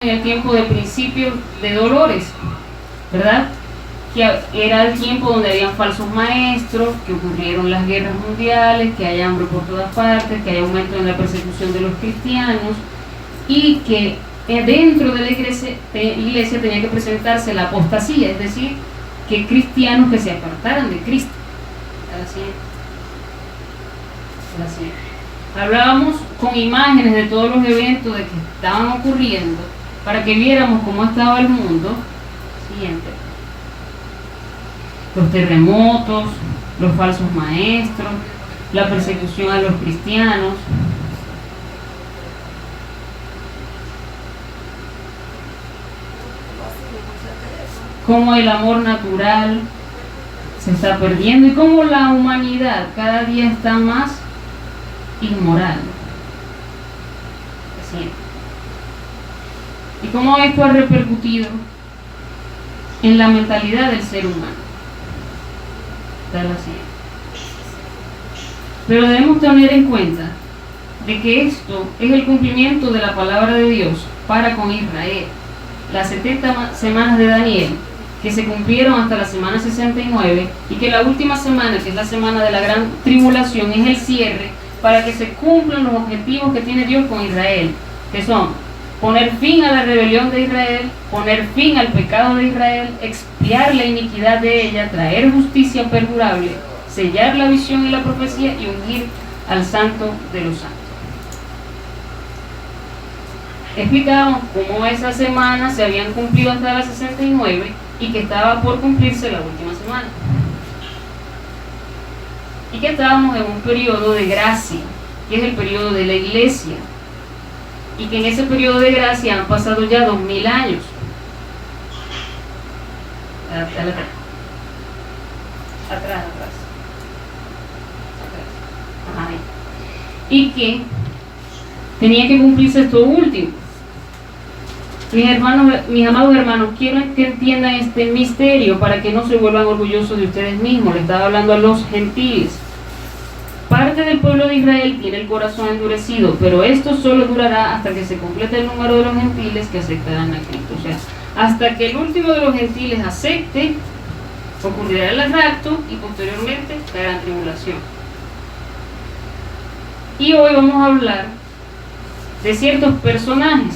en el tiempo de principios de dolores, ¿verdad? Que era el tiempo donde habían falsos maestros, que ocurrieron las guerras mundiales, que hay hambre por todas partes, que hay aumento en la persecución de los cristianos, y que dentro de la iglesia tenía que presentarse la apostasía, es decir, que cristianos que se apartaran de Cristo. Así. Hablábamos con imágenes de todos los eventos de que estaban ocurriendo para que viéramos cómo estaba el mundo. Siguiente. Los terremotos, los falsos maestros, la persecución a los cristianos. Cómo el amor natural se está perdiendo y cómo la humanidad cada día está más inmoral. Así. Y cómo esto ha repercutido en la mentalidad del ser humano. Tal así. Pero debemos tener en cuenta de que esto es el cumplimiento de la palabra de Dios para con Israel. Las 70 semanas de Daniel, que se cumplieron hasta la semana 69, y que la última semana, que es la semana de la gran tribulación, es el cierre para que se cumplan los objetivos que tiene Dios con Israel, que son poner fin a la rebelión de Israel, poner fin al pecado de Israel, expiar la iniquidad de ella, traer justicia perdurable, sellar la visión y la profecía y ungir al santo de los santos. Explicábamos cómo esas semanas se habían cumplido hasta las 69 y que estaba por cumplirse la última semana. Y que estábamos en un periodo de gracia, que es el periodo de la iglesia. Y que en ese periodo de gracia han pasado ya 2000 años. Atrás. Ajá. Y que tenía que cumplirse esto último. Mis amados hermanos, quiero que entiendan este misterio para que no se vuelvan orgullosos de ustedes mismos. Le estaba hablando a los gentiles. Parte del pueblo de Israel tiene el corazón endurecido, pero esto solo durará hasta que se complete el número de los gentiles que aceptarán a Cristo. O sea, hasta que el último de los gentiles acepte, ocurrirá el rapto y posteriormente la gran tribulación. Y hoy vamos a hablar de ciertos personajes.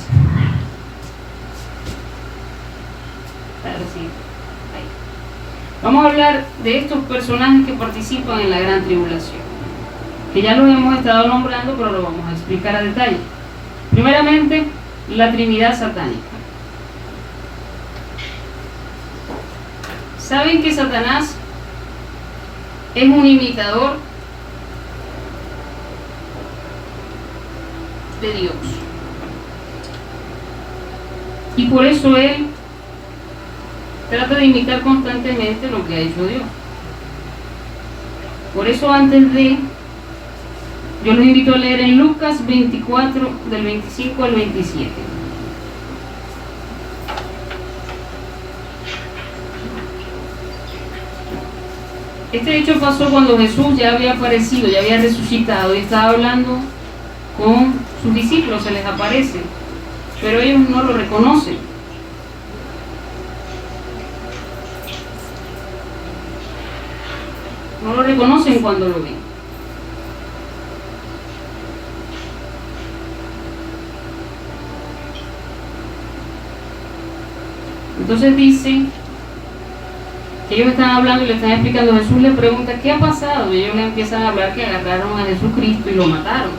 Vamos a hablar de estos personajes que participan en la gran tribulación, que ya los hemos estado nombrando, pero lo vamos a explicar a detalle. Primeramente, la Trinidad satánica. ¿Saben que Satanás es un imitador de Dios? Y por eso él trata de imitar constantemente lo que ha hecho Dios. Por eso yo los invito a leer en Lucas 24, del 25 al 27. Este hecho pasó cuando Jesús ya había aparecido, ya había resucitado y estaba hablando con sus discípulos, se les aparece, pero ellos no lo reconocen. No lo reconocen cuando lo ven. Entonces dice que ellos están hablando y le están explicando. Jesús les pregunta ¿qué ha pasado? Y ellos le empiezan a hablar que agarraron a Jesucristo y lo mataron.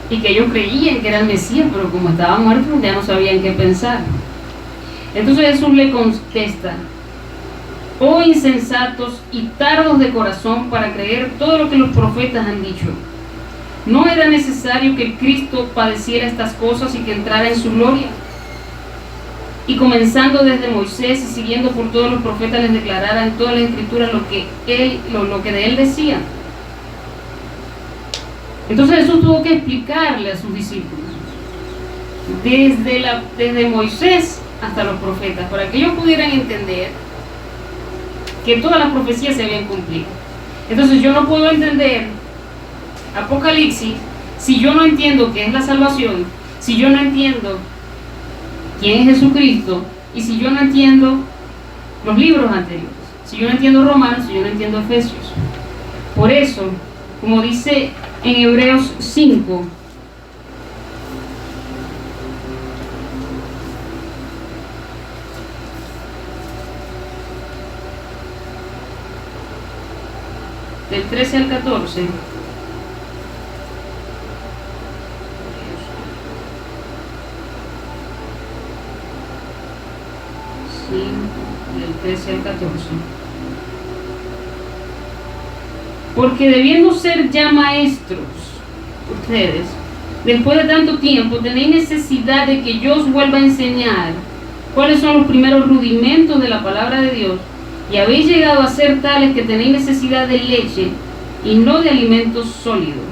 Y que ellos creían que era el Mesías, pero como estaba muerto ya no sabían qué pensar. Entonces Jesús le contesta: oh insensatos y tardos de corazón para creer todo lo que los profetas han dicho. ¿No era necesario que el Cristo padeciera estas cosas y que entrara en su gloria? Y comenzando desde Moisés y siguiendo por todos los profetas les declarara en todas las escrituras lo que de él decían. Entonces Jesús tuvo que explicarle a sus discípulos desde Moisés hasta los profetas, para que ellos pudieran entender que todas las profecías se habían cumplido. Entonces yo no puedo entender Apocalipsis si yo no entiendo qué es la salvación, si yo no entiendo quién es Jesucristo, y si yo no entiendo los libros anteriores, si yo no entiendo Romanos, si yo no entiendo Efesios. Por eso, como dice en Hebreos 5, del 13 al 14, del 13 al 14. Porque debiendo ser ya maestros, ustedes, después de tanto tiempo, tenéis necesidad de que yo os vuelva a enseñar cuáles son los primeros rudimentos de la palabra de Dios, y habéis llegado a ser tales que tenéis necesidad de leche y no de alimentos sólidos.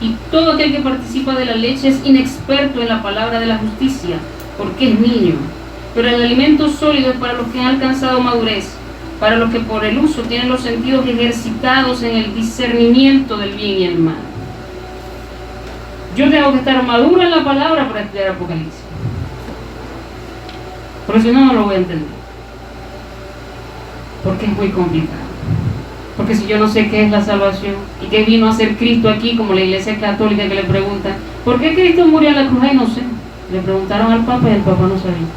Y todo aquel que participa de la leche es inexperto en la palabra de la justicia, porque es niño. Pero el alimento sólido es para los que han alcanzado madurez, para los que por el uso tienen los sentidos ejercitados en el discernimiento del bien y el mal. Yo tengo que estar maduro en la palabra para estudiar Apocalipsis, porque si no, no lo voy a entender, porque es muy complicado. Porque si yo no sé qué es la salvación y qué vino a hacer Cristo aquí, como la Iglesia Católica que le pregunta, ¿por qué Cristo murió en la cruz? Ay, no sé. Le preguntaron al Papa y el Papa no sabía.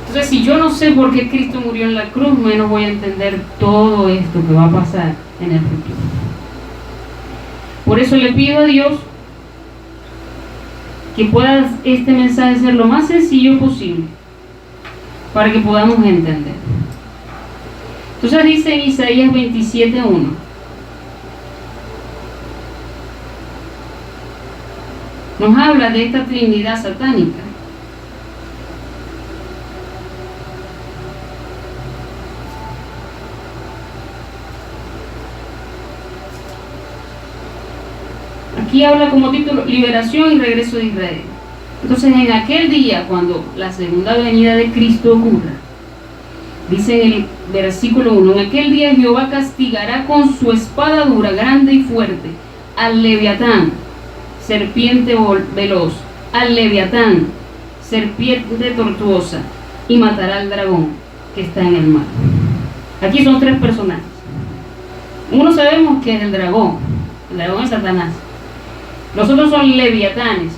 Entonces, si yo no sé por qué Cristo murió en la cruz, menos voy a entender todo esto que va a pasar en el futuro. Por eso le pido a Dios que pueda este mensaje ser lo más sencillo posible, para que podamos entender. Entonces dice en Isaías 27:1, nos habla de esta trinidad satánica. Aquí habla como título, liberación y regreso de Israel. Entonces, en aquel día, cuando la segunda venida de Cristo ocurra, dice en el versículo 1, en aquel día Jehová castigará con su espada dura, grande y fuerte, al Leviatán, serpiente veloz, al Leviatán, serpiente tortuosa, y matará al dragón que está en el mar. Aquí son tres personajes. Uno sabemos que es el dragón es Satanás. Los otros son leviatanes,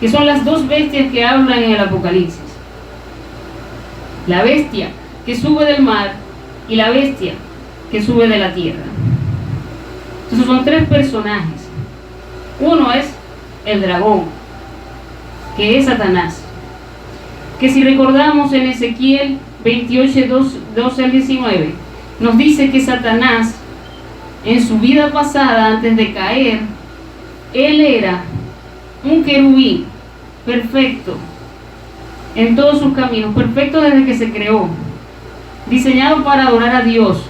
que son las dos bestias que hablan en el Apocalipsis. La bestia que sube del mar y la bestia que sube de la tierra. Entonces son tres personajes. Uno es el dragón, que es Satanás, que si recordamos en Ezequiel 28, 12 al 19, nos dice que Satanás, en su vida pasada, antes de caer, él era un querubín perfecto en todos sus caminos, perfecto desde que se creó, diseñado para adorar a Dios,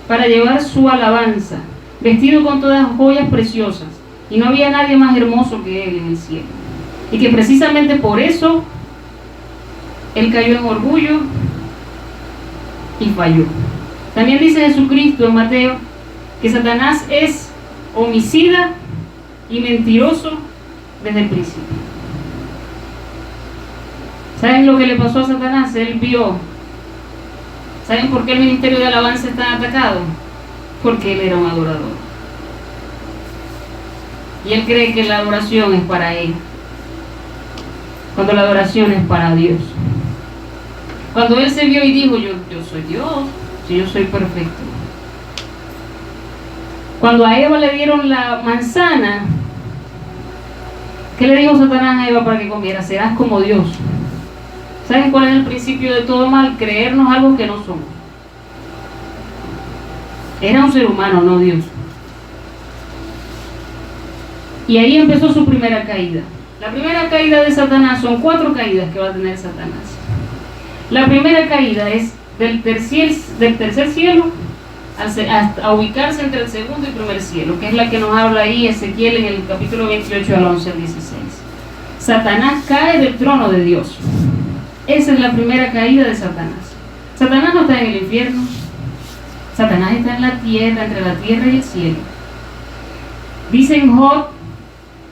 para llevar su alabanza, vestido con todas joyas preciosas, y no había nadie más hermoso que él en el cielo, y que precisamente por eso él cayó en orgullo y falló. También dice Jesucristo en Mateo que Satanás es homicida y mentiroso desde el principio. ¿Saben lo que le pasó a Satanás? Él vio. ¿Saben por qué el ministerio de alabanza está atacado? Porque él era un adorador. Y él cree que la adoración es para él, cuando la adoración es para Dios. Cuando él se vio y dijo, yo soy Dios, si yo soy perfecto. Cuando a Eva le dieron la manzana, ¿qué le dijo Satanás a Eva para que comiera? Serás como Dios. ¿Saben cuál es el principio de todo mal? Creernos algo que no somos. Era un ser humano, no Dios. Y ahí empezó su primera caída. La primera caída de Satanás, son 4 caídas que va a tener Satanás. La primera caída es del tercer cielo a ubicarse entre el segundo y primer cielo, que es la que nos habla ahí Ezequiel en el capítulo 28 al 11 al 16. Satanás cae del trono de Dios. Esa es la primera caída de Satanás. Satanás no está en el infierno. Satanás está en la tierra, entre la tierra y el cielo. Dice en Job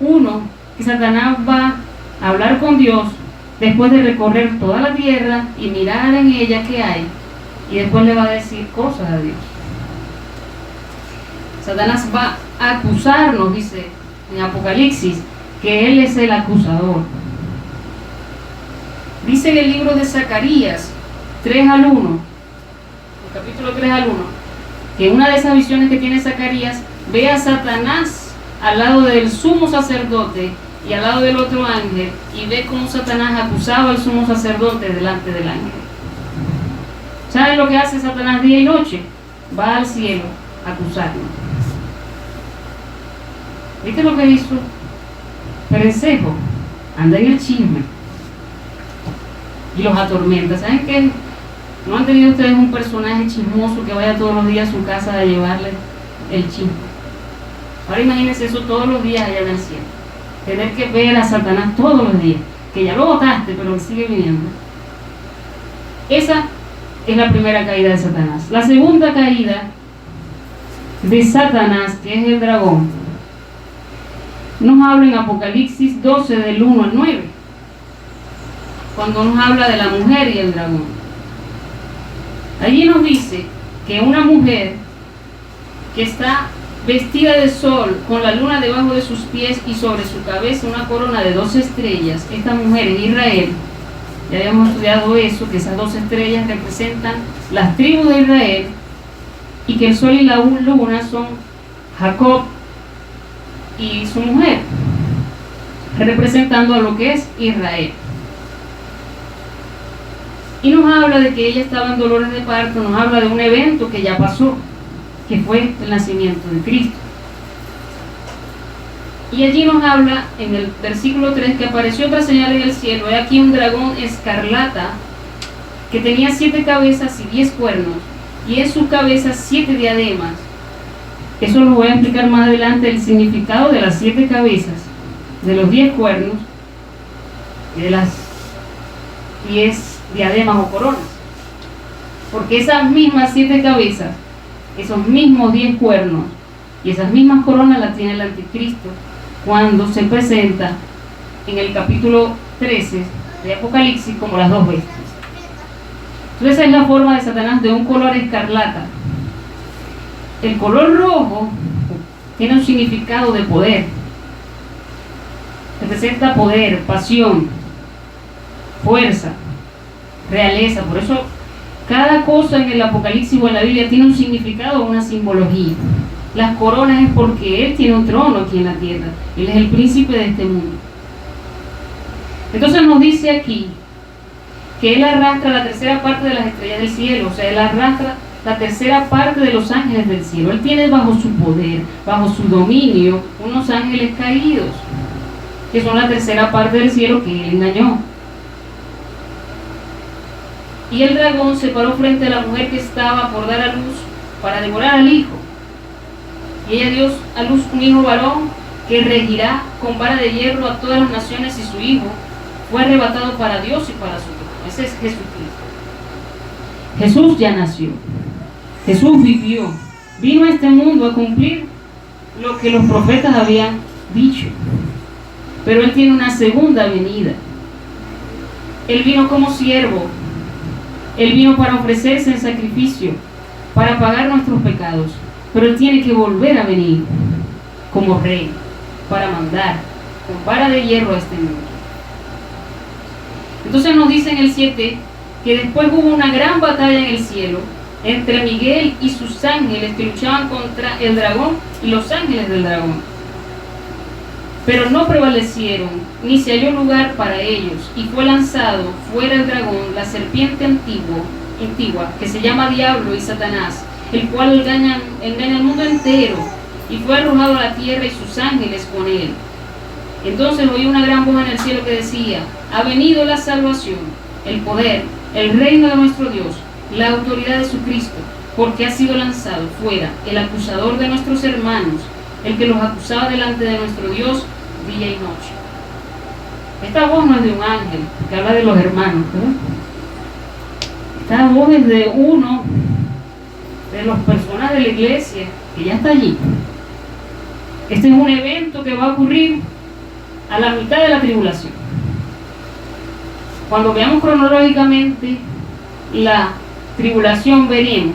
1 que Satanás va hablar con Dios después de recorrer toda la tierra y mirar en ella qué hay, y después le va a decir cosas a Dios. Satanás va a acusarnos, dice en Apocalipsis, que él es el acusador. Dice en el libro de Zacarías 3 al 1, el capítulo 3 al 1, que una de esas visiones que tiene Zacarías ve a Satanás al lado del sumo sacerdote y al lado del otro ángel, y ve cómo Satanás acusaba al sumo sacerdote delante del ángel. ¿Saben lo que hace Satanás día y noche? Va al cielo a acusarlo. ¿Viste lo que hizo Perencejo? Anda en el chisme y los atormenta. ¿Saben qué? ¿No han tenido ustedes un personaje chismoso que vaya todos los días a su casa a llevarle el chisme? Ahora imagínense eso todos los días allá en el cielo. Tener que ver a Satanás todos los días, que ya lo botaste, pero sigue viniendo. Esa es la primera caída de Satanás. La segunda caída de Satanás, que es el dragón, nos habla en Apocalipsis 12 del 1 al 9, cuando nos habla de la mujer y el dragón. Allí nos dice que una mujer que está vestida de sol, con la luna debajo de sus pies y sobre su cabeza una corona de 2 estrellas, esta mujer en Israel, ya habíamos estudiado eso, que esas 2 estrellas representan las tribus de Israel, y que el sol y la luna son Jacob y su mujer, representando a lo que es Israel. Y nos habla de que ella estaba en dolores de parto, nos habla de un evento que ya pasó, que fue el nacimiento de Cristo. Y allí nos habla en el versículo 3 que apareció otra señal en el cielo. He aquí un dragón escarlata que tenía 7 cabezas y 10 cuernos, y en su cabeza 7 diademas. Eso lo voy a explicar más adelante, el significado de las 7 cabezas, de los 10 cuernos y de las 10 diademas o coronas. Porque esas mismas 7 cabezas, esos mismos 10 cuernos y esas mismas coronas las tiene el anticristo cuando se presenta en el capítulo 13 de Apocalipsis como las 2 bestias. Entonces esa es la forma de Satanás, de un color escarlata. El color rojo tiene un significado de poder, representa poder, pasión, fuerza, realeza. Por eso cada cosa en el Apocalipsis o en la Biblia tiene un significado o una simbología. Las coronas es porque Él tiene un trono aquí en la tierra. Él es el príncipe de este mundo. Entonces nos dice aquí que Él arrastra la tercera parte de las estrellas del cielo. O sea, Él arrastra la tercera parte de los ángeles del cielo. Él tiene bajo su poder, bajo su dominio, unos ángeles caídos, que son la tercera parte del cielo que Él engañó. Y el dragón se paró frente a la mujer que estaba por dar a luz para devorar al hijo. Y ella dio a luz un hijo varón que regirá con vara de hierro a todas las naciones, y su hijo fue arrebatado para Dios y para su trono. Ese es Jesucristo. Jesús ya nació. Jesús vivió. Vino a este mundo a cumplir lo que los profetas habían dicho. Pero Él tiene una segunda venida. Él vino como siervo. Él vino para ofrecerse en sacrificio, para pagar nuestros pecados. Pero Él tiene que volver a venir como rey, para mandar con vara de hierro a este mundo. Entonces nos dice en el 7 que después hubo una gran batalla en el cielo entre Miguel y sus ángeles, que luchaban contra el dragón y los ángeles del dragón. Pero no prevalecieron, ni se halló lugar para ellos, y fue lanzado fuera el dragón, la serpiente antigua, que se llama Diablo y Satanás, el cual engaña al mundo entero, y fue arrojado a la tierra y sus ángeles con él. Entonces oí una gran voz en el cielo que decía: ha venido la salvación, el poder, el reino de nuestro Dios, la autoridad de su Cristo, porque ha sido lanzado fuera el acusador de nuestros hermanos, el que los acusaba delante de nuestro Dios día y noche. Esta voz no es de un ángel que habla de los hermanos, ¿verdad? Esta voz es de uno de las personas de la iglesia que ya está allí. Este es un evento que va a ocurrir a la mitad de la tribulación. Cuando veamos cronológicamente la tribulación, veremos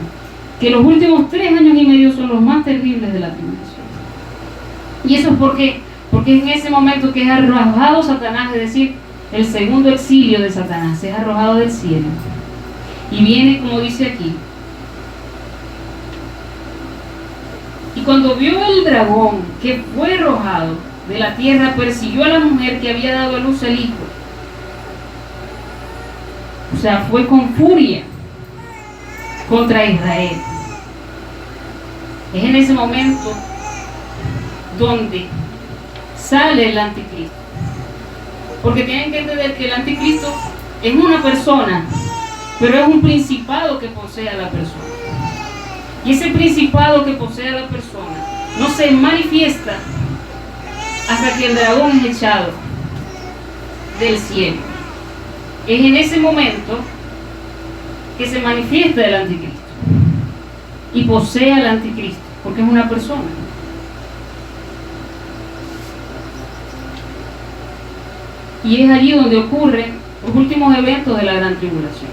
que los últimos 3 años y medio son los más terribles de la tribulación. Y eso es porque es en ese momento que es arrojado Satanás, es decir, el segundo exilio de Satanás, es arrojado del cielo. Y viene, como dice aquí. Y cuando vio el dragón que fue arrojado de la tierra, persiguió a la mujer que había dado a luz al hijo. O sea, fue con furia contra Israel. Es en ese momento donde sale el anticristo. Porque tienen que entender que el anticristo es una persona, pero es un principado que posee a la persona. Y ese principado que posee a la persona no se manifiesta hasta que el dragón es echado del cielo. Es en ese momento que se manifiesta el anticristo y posee al anticristo, porque es una persona. Y es allí donde ocurren los últimos eventos de la gran tribulación.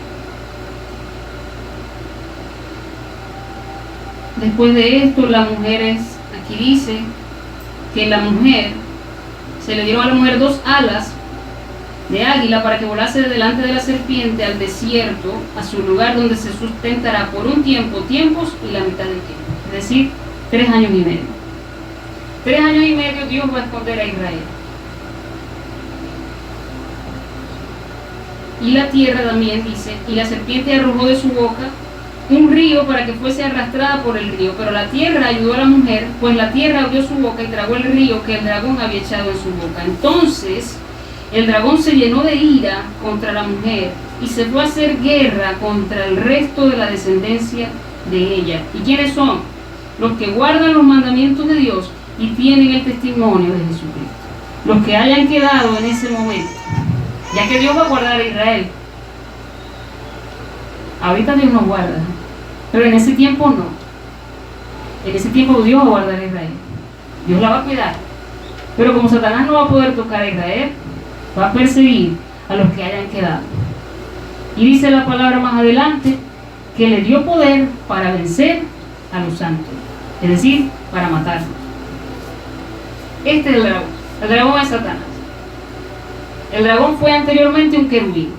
Después de esto, las mujeres, aquí dice que la mujer, se le dieron a la mujer 2 alas de águila para que volase de delante de la serpiente al desierto, a su lugar donde se sustentará por un tiempo, tiempos y la mitad del tiempo. Es decir, 3 años y medio. 3 años y medio Dios va a esconder a Israel. Y la tierra también dice, y la serpiente arrojó de su boca un río para que fuese arrastrada por el río, pero la tierra ayudó a la mujer, pues la tierra abrió su boca y tragó el río que el dragón había echado en su boca. Entonces el dragón se llenó de ira contra la mujer y se fue a hacer guerra contra el resto de la descendencia de ella. ¿Y quiénes son? Los que guardan los mandamientos de Dios y tienen el testimonio de Jesucristo. Los que hayan quedado en ese momento, ya que Dios va a guardar a Israel. Ahorita Dios nos guarda, pero en ese tiempo no. En ese tiempo Dios va a guardar a Israel. Dios la va a cuidar. Pero como Satanás no va a poder tocar a Israel, va a perseguir a los que hayan quedado. Y dice la palabra más adelante que le dio poder para vencer a los santos, es decir, para matarlos. Este es el dragón. El dragón es Satanás. El dragón fue anteriormente un querubín.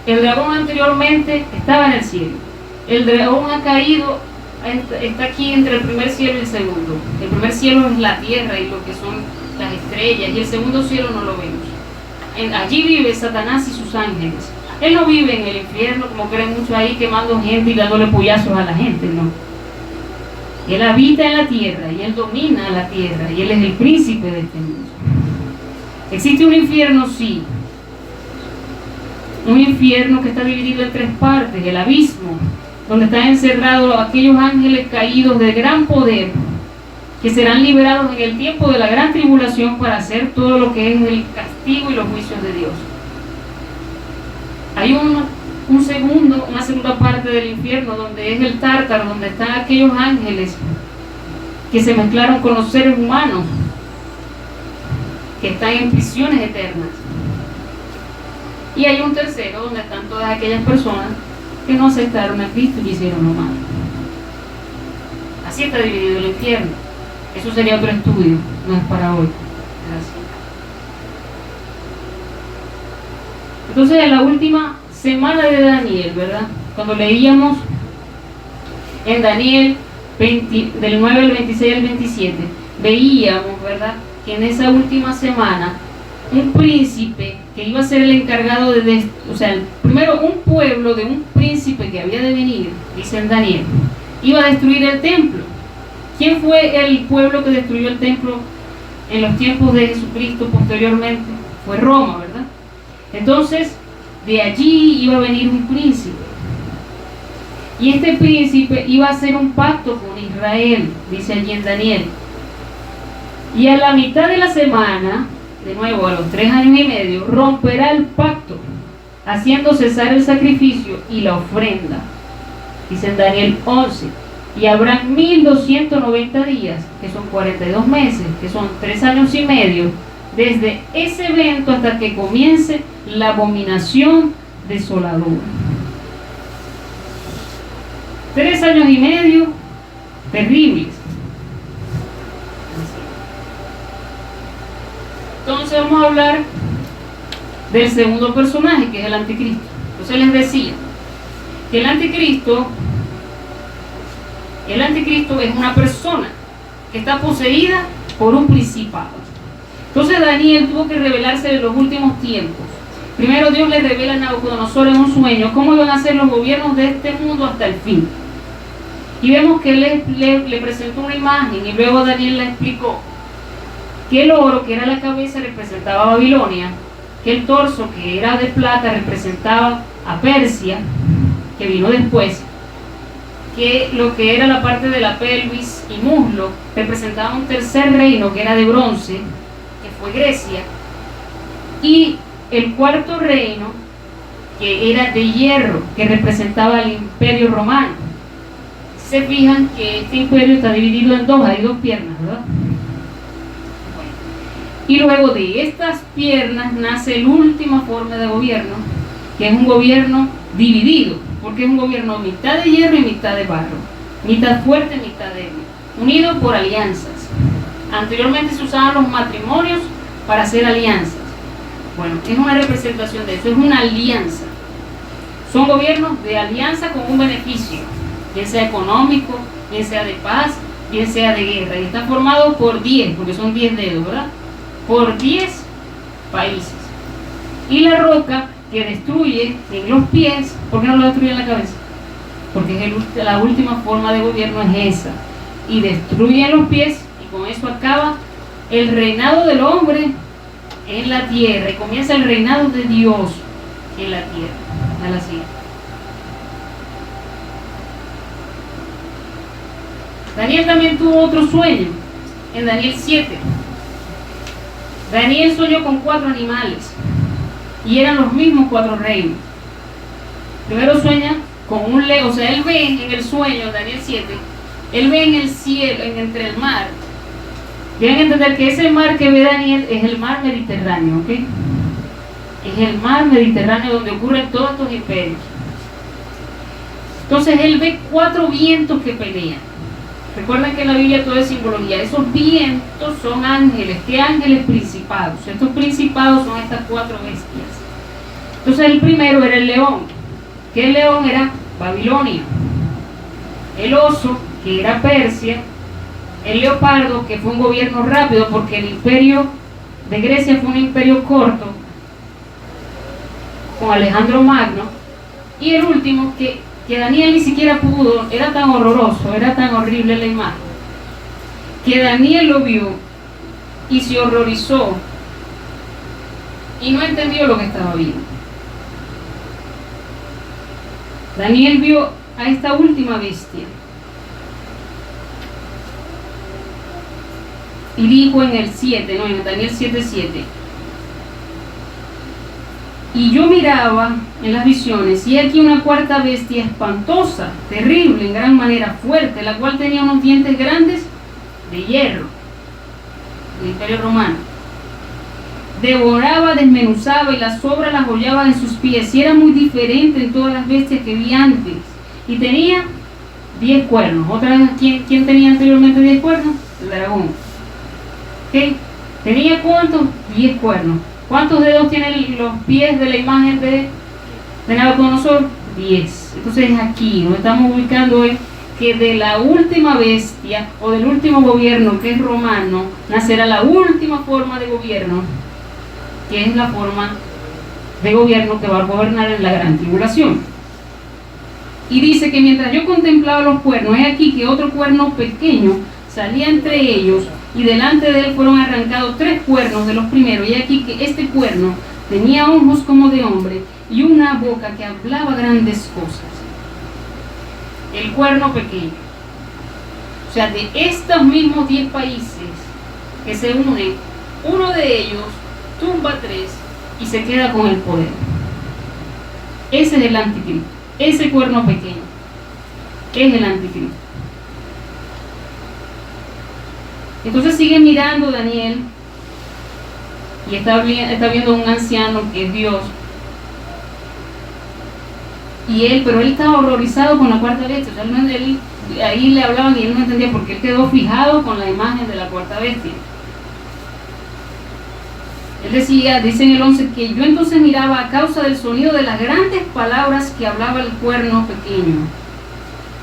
El dragón anteriormente estaba en el cielo. El dragón ha caído, está aquí entre el primer cielo y el segundo. El primer cielo es la tierra y lo que son las estrellas, y el segundo cielo no lo vemos. Allí vive Satanás y sus ángeles. Él no vive en el infierno como creen muchos ahí, quemando gente y dándole puyazos a la gente, no. Él habita en la tierra y él domina la tierra y él es el príncipe de este mundo. ¿Existe un infierno? Sí. Un infierno que está dividido en 3 partes: el abismo, donde están encerrados aquellos ángeles caídos de gran poder, que serán liberados en el tiempo de la gran tribulación para hacer todo lo que es el castigo y los juicios de Dios. Hay una segunda parte del infierno, donde es el Tártaro, donde están aquellos ángeles que se mezclaron con los seres humanos, que están en prisiones eternas. Y hay un tercero, donde están todas aquellas personas que no aceptaron a Cristo y hicieron lo malo. Así está dividido el infierno. Eso sería otro estudio, no es para hoy. Gracias. Entonces, en la última semana de Daniel, ¿verdad? Cuando leíamos en Daniel 20, del 9 al 26 al 27, veíamos, ¿verdad?, que en esa última semana un príncipe que iba a ser el encargado primero un pueblo de un príncipe que había de venir, dice en Daniel, iba a destruir el templo. ¿Quién fue el pueblo que destruyó el templo en los tiempos de Jesucristo posteriormente? Fue Roma, ¿verdad? Entonces, de allí iba a venir un príncipe. Y este príncipe iba a hacer un pacto con Israel, dice allí en Daniel. Y a la mitad de la semana, de nuevo a los 3 años y medio, romperá el pacto, haciendo cesar el sacrificio y la ofrenda. Dice en Daniel 11. Y habrá 1290 días, que son 42 meses, que son 3 años y medio, desde ese evento hasta que comience la abominación desoladora. 3 años y medio terribles. Entonces vamos a hablar del segundo personaje, que es el anticristo. Entonces les decía que el anticristo es una persona que está poseída por un principado. Entonces Daniel tuvo que revelarse de los últimos tiempos. Primero Dios le revela a Nabucodonosor en un sueño cómo iban a ser los gobiernos de este mundo hasta el fin. Y vemos que él le presentó una imagen, y luego Daniel le explicó que el oro, que era la cabeza, representaba a Babilonia, que el torso, que era de plata, representaba a Persia, que vino después, que lo que era la parte de la pelvis y muslo representaba un tercer reino que era de bronce, que fue Grecia, y el cuarto reino, que era de hierro, que representaba al imperio romano. Se fijan que este imperio está dividido en dos, hay dos piernas, ¿verdad? Y luego de estas piernas nace la última forma de gobierno, que es un gobierno dividido, porque es un gobierno mitad de hierro y mitad de barro, mitad fuerte, mitad débil, unido por alianzas. Anteriormente se usaban los matrimonios para hacer alianzas. Bueno, es una representación de eso, es una alianza. Son gobiernos de alianza con un beneficio, bien sea económico, bien sea de paz, bien sea de guerra. Y está formado por 10, porque son 10 dedos, ¿verdad? Por 10 países. Y la roca que destruye en los pies, ¿por qué no lo destruye en la cabeza? Porque es la última forma de gobierno es esa. Y destruye en los pies, y con eso acaba el reinado del hombre en la tierra, y comienza el reinado de Dios en la tierra. A la siguiente. Daniel también tuvo otro sueño, en Daniel 7. Daniel soñó con 4 animales, y eran los mismos 4 reinos. Primero sueña con un león, o sea, él ve en el sueño, Daniel 7, él ve en el cielo, entre el mar. Deben entender que ese mar que ve Daniel es el mar Mediterráneo, ¿ok? Es el mar Mediterráneo donde ocurren todos estos imperios. Entonces él ve 4 vientos que pelean. Recuerden que en la Biblia todo es simbología. Esos vientos son ángeles. ¿Qué ángeles? Principados. Estos principados son estas 4 bestias. Entonces el primero era el león. ¿Qué león era? Babilonia. El oso, que era Persia. El leopardo, que fue un gobierno rápido, porque el imperio de Grecia fue un imperio corto, con Alejandro Magno. Y el último, que Daniel ni siquiera pudo, era tan horroroso, era tan horrible la imagen, que Daniel lo vio y se horrorizó y no entendió lo que estaba viendo. Daniel vio a esta última bestia y dijo en el 7, no, en Daniel 7:7: y yo miraba en las visiones, y aquí una cuarta bestia espantosa, terrible, en gran manera fuerte, la cual tenía unos dientes grandes de hierro, del imperio romano. Devoraba, desmenuzaba, y las sobras las hollaba en sus pies, y era muy diferente en todas las bestias que vi antes. Y tenía 10 cuernos. Otra vez, ¿quién tenía anteriormente 10 cuernos? El dragón. ¿Okay? ¿Tenía cuántos? 10 cuernos. ¿Cuántos dedos tienen los pies de la imagen de Nabucodonosor? 10. Entonces aquí nos estamos ubicando en que de la última bestia o del último gobierno, que es romano, nacerá la última forma de gobierno, que es la forma de gobierno que va a gobernar en la gran tribulación. Y dice que mientras yo contemplaba los cuernos, he aquí que otro cuerno pequeño salía entre ellos, y delante de él fueron arrancados 3 cuernos de los primeros, y aquí que este cuerno tenía ojos como de hombre y una boca que hablaba grandes cosas. El cuerno pequeño. O sea, de estos mismos 10 países que se unen, uno de ellos tumba 3 y se queda con el poder. Ese es el anticristo. Ese cuerno pequeño es el anticristo. Entonces sigue mirando Daniel y está viendo un anciano que es Dios, pero él estaba horrorizado con la cuarta bestia. O sea, ahí le hablaban y él no entendía porque él quedó fijado con la imagen de la cuarta bestia. Él decía, dice en el 11, que yo entonces miraba a causa del sonido de las grandes palabras que hablaba el cuerno pequeño,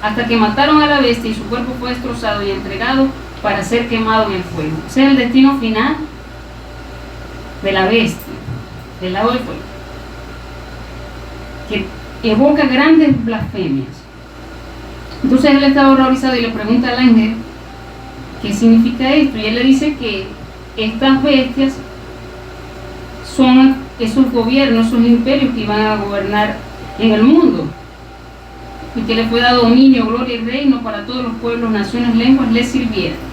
hasta que mataron a la bestia y su cuerpo fue destrozado y entregado para ser quemado en el fuego. Ese es el destino final de la bestia, del lago de fuego, que evoca grandes blasfemias. Entonces él estaba horrorizado y le pregunta al ángel qué significa esto, y él le dice que estas bestias son esos gobiernos, esos imperios que iban a gobernar en el mundo, y que le fue dado dominio, gloria y reino para todos los pueblos, naciones, lenguas les sirvieran.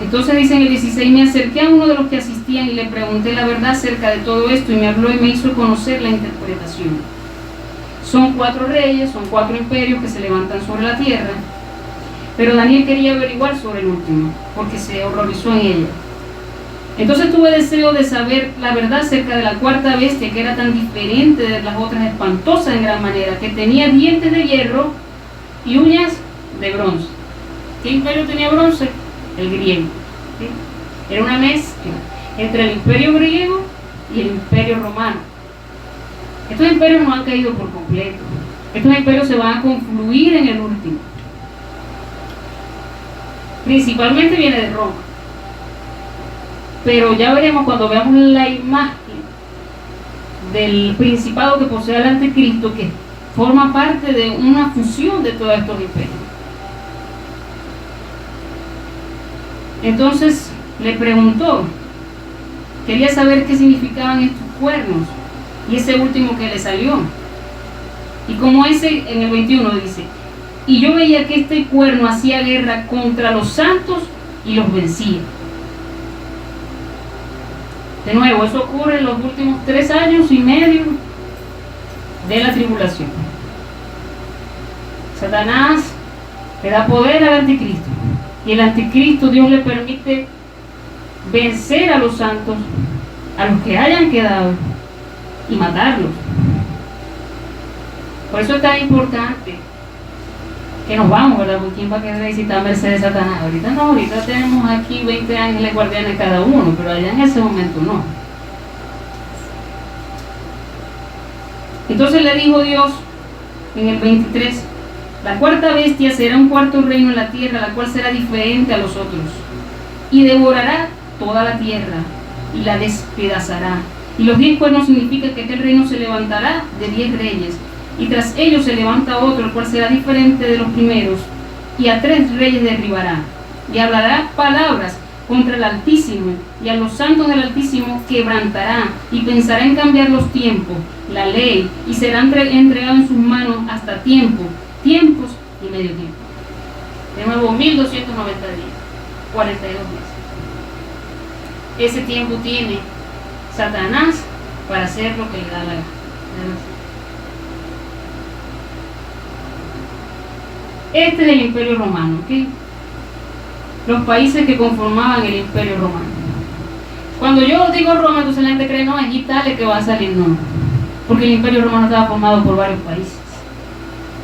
Entonces dice en el 16, me acerqué a uno de los que asistían y le pregunté la verdad acerca de todo esto, y me habló y me hizo conocer la interpretación. Son 4 reyes, son 4 imperios que se levantan sobre la tierra, pero Daniel quería averiguar sobre el último, porque se horrorizó en ella. Entonces tuve deseo de saber la verdad acerca de la cuarta bestia, que era tan diferente de las otras, espantosa en gran manera, que tenía dientes de hierro y uñas de bronce. ¿Qué imperio tenía bronce? El griego. ¿Sí? Era una mezcla entre el imperio griego y el imperio romano. Estos imperios no han caído por completo. Estos imperios se van a confluir en el último. Principalmente viene de Roma. Pero ya veremos cuando veamos la imagen del principado que posee el anticristo, que forma parte de una fusión de todos estos imperios. Entonces le preguntó, quería saber qué significaban estos cuernos y ese último que le salió. Y como ese en el 21 dice, y yo veía que este cuerno hacía guerra contra los santos y los vencía. De nuevo, eso ocurre en los últimos 3 años y medio de la tribulación. Satanás le da poder al anticristo, y el anticristo Dios le permite vencer a los santos, a los que hayan quedado, y matarlos. Por eso es tan importante que nos vamos, ¿verdad? Porque ¿quién va a querer visitar merced de Satanás? Ahorita no, ahorita tenemos aquí 20 ángeles guardianes cada uno, pero allá en ese momento no. Entonces le dijo Dios en el 23, la cuarta bestia será un cuarto reino en la tierra, la cual será diferente a los otros, y devorará toda la tierra, y la despedazará. Y los 10 cuernos significa que aquel reino se levantará de 10 reyes, y tras ellos se levanta otro, el cual será diferente de los primeros, y a 3 reyes derribará, y hablará palabras contra el Altísimo, y a los santos del Altísimo quebrantará, y pensará en cambiar los tiempos, la ley, y será entregado en sus manos hasta tiempos y medio tiempo. De nuevo, 1290 días, 42 meses. Ese tiempo tiene Satanás para hacer lo que le da la gana. Este es el Imperio Romano, ¿ok? Los países que conformaban el Imperio Romano. Cuando yo digo Roma, entonces la gente cree, no, es Italia que va a salir, no. Porque el Imperio Romano estaba formado por varios países.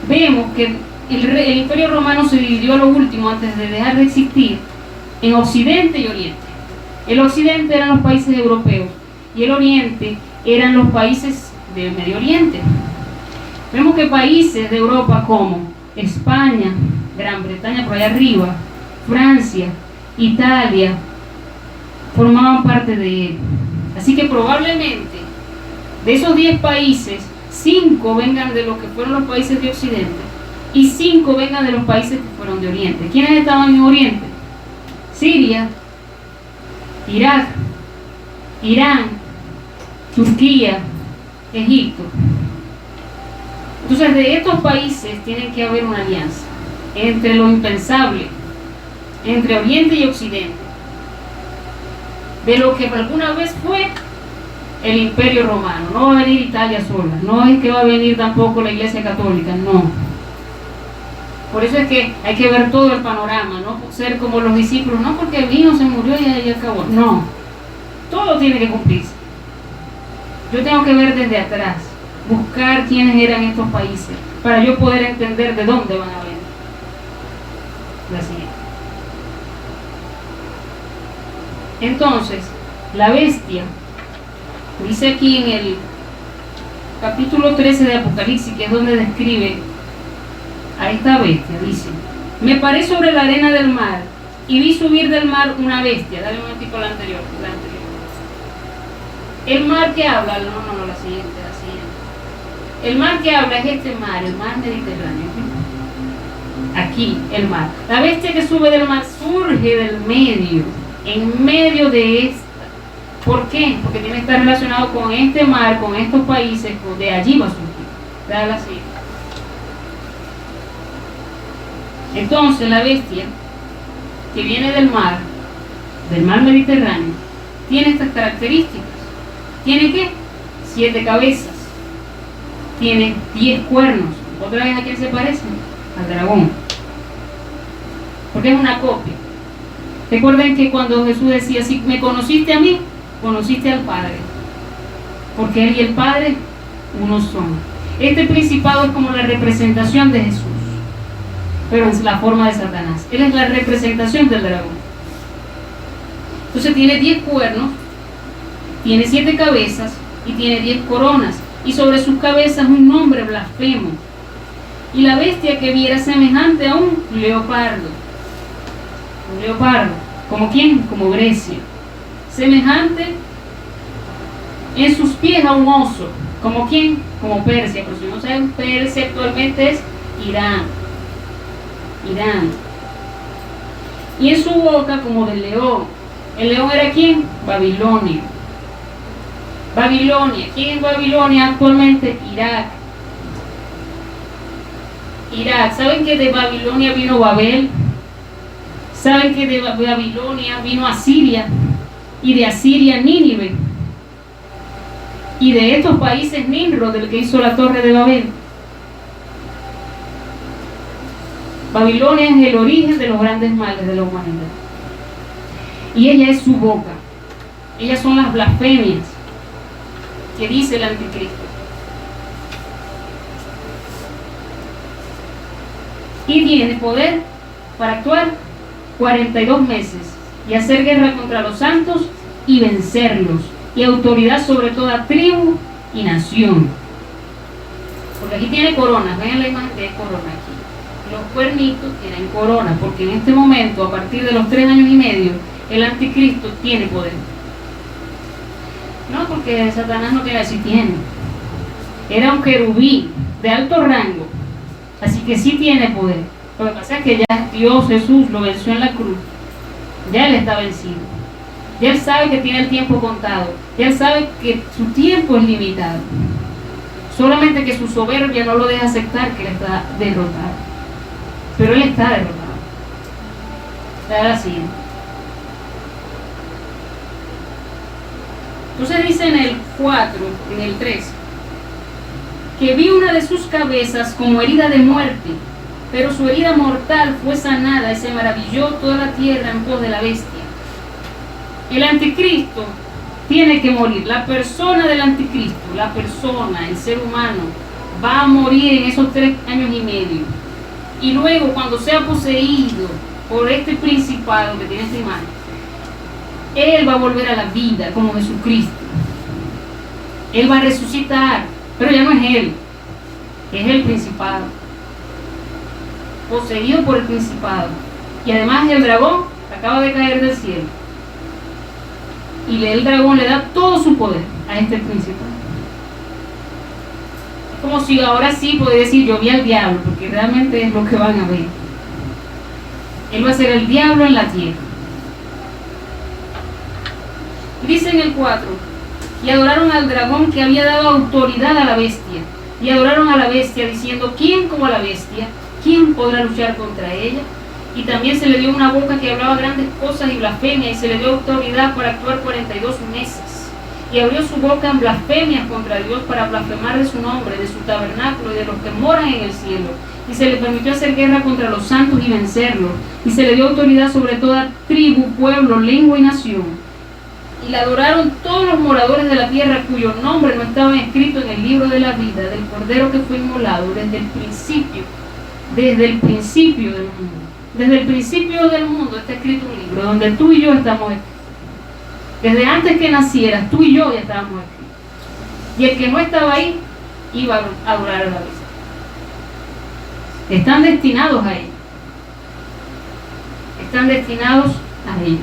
Vemos que el Imperio Romano se dividió a lo último, antes de dejar de existir, en Occidente y Oriente. El Occidente eran los países europeos y el Oriente eran los países del Medio Oriente. Vemos que países de Europa como España, Gran Bretaña por allá arriba, Francia, Italia, formaban parte de él. Así que probablemente de esos 10 países, 5 vengan de lo que fueron los países de Occidente y 5 vengan de los países que fueron de Oriente. ¿Quiénes estaban en Oriente? Siria, Irak, Irán, Turquía, Egipto. Entonces de estos países tiene que haber una alianza entre lo impensable, entre Oriente y Occidente, de lo que alguna vez fue el Imperio Romano. No va a venir Italia sola, no es que va a venir tampoco la Iglesia Católica, no. Por eso es que hay que ver todo el panorama, no ser como los discípulos, no porque vino, se murió y ahí acabó. No, todo tiene que cumplirse. Yo tengo que ver desde atrás, buscar quiénes eran estos países, para yo poder entender de dónde van a venir. La siguiente. Entonces, la bestia, dice aquí en el capítulo 13 de Apocalipsis, que es donde describe a esta bestia, dice: me paré sobre la arena del mar y vi subir del mar una bestia. Dale un momentico la anterior. El mar que habla, la siguiente. El mar que habla es este mar, el mar Mediterráneo. Aquí, el mar. La bestia que sube del mar surge del medio, en medio de esta. ¿Por qué? Porque tiene que estar relacionado con este mar, con estos países, de allí va a surgir. Dale la siguiente. Entonces la bestia que viene del mar Mediterráneo, tiene estas características. ¿Tiene qué? 7 cabezas. Tiene 10 cuernos. ¿Otra vez a quién se parece? Al dragón. Porque es una copia. Recuerden que cuando Jesús decía: si me conociste a mí, conociste al Padre. Porque Él y el Padre uno son. Este principado es como la representación de Jesús, pero es la forma de Satanás. Él es la representación del dragón. Entonces tiene 10 cuernos, tiene 7 cabezas y tiene 10 coronas, y sobre sus cabezas un nombre blasfemo. Y la bestia que viera semejante a un leopardo. Un leopardo. ¿Como quién? Como Grecia. Semejante en sus pies a un oso. ¿Como quién? Como Persia. Pero si no saben, Persia actualmente es Irán. Y en su boca como de león. ¿El león era quién? Babilonia. ¿Quién es Babilonia actualmente? Irak. ¿Saben que de Babilonia vino Babel? ¿Saben que de Babilonia vino Asiria? Y de Asiria Nínive. Y de estos países Nimrod, del que hizo la torre de Babel. Babilonia es el origen de los grandes males de la humanidad. Y ella es su boca. Ellas son las blasfemias que dice el anticristo. Y tiene poder para actuar 42 meses y hacer guerra contra los santos y vencerlos, y autoridad sobre toda tribu y nación. Porque aquí tiene coronas. Vean la imagen de corona aquí. Los cuernitos tienen corona, porque en este momento, a partir de los 3 años y medio, el anticristo tiene poder. No, porque Satanás no tiene, así tiene. Era un querubín de alto rango, así que sí tiene poder. Lo que pasa es que ya Dios, Jesús, lo venció en la cruz. Ya Él está vencido. Ya Él sabe que tiene el tiempo contado. Ya Él sabe que su tiempo es limitado. Solamente que su soberbia no lo deja aceptar que Él está derrotado. Pero Él está derrotado. Ahora sí. Entonces dice en el 4, en el 3, que vi una de sus cabezas como herida de muerte, pero su herida mortal fue sanada y se maravilló toda la tierra en pos de la bestia. El anticristo tiene que morir. La persona del anticristo, la persona, el ser humano, va a morir en esos 3 años y medio. Y luego, cuando sea poseído por este principado que tiene esta imagen, él va a volver a la vida como Jesucristo. Él va a resucitar, pero ya no es él, es el principado, poseído por el principado. Y además el dragón acaba de caer del cielo, y el dragón le da todo su poder a este principado. Es como si ahora sí podría decir: yo vi al diablo, porque realmente es lo que van a ver. Él va a ser el diablo en la tierra. Dice en el 4: y adoraron al dragón que había dado autoridad a la bestia, y adoraron a la bestia diciendo: ¿quién como la bestia? ¿Quién podrá luchar contra ella? Y también se le dio una boca que hablaba grandes cosas y blasfemia, y se le dio autoridad para actuar 42 meses. Y abrió su boca en blasfemias contra Dios, para blasfemar de su nombre, de su tabernáculo y de los que moran en el cielo, y se le permitió hacer guerra contra los santos y vencerlos, y se le dio autoridad sobre toda tribu, pueblo, lengua y nación. Y la adoraron todos los moradores de la tierra cuyo nombre no estaba escrito en el libro de la vida del Cordero que fue inmolado desde el principio del mundo. Desde el principio del mundo está escrito un libro donde tú y yo estamos escritos. Desde antes que nacieras, tú y yo ya estábamos escritos. Y el que no estaba ahí iba a adorar a la bestia. Están destinados a ello. Están destinados a ello.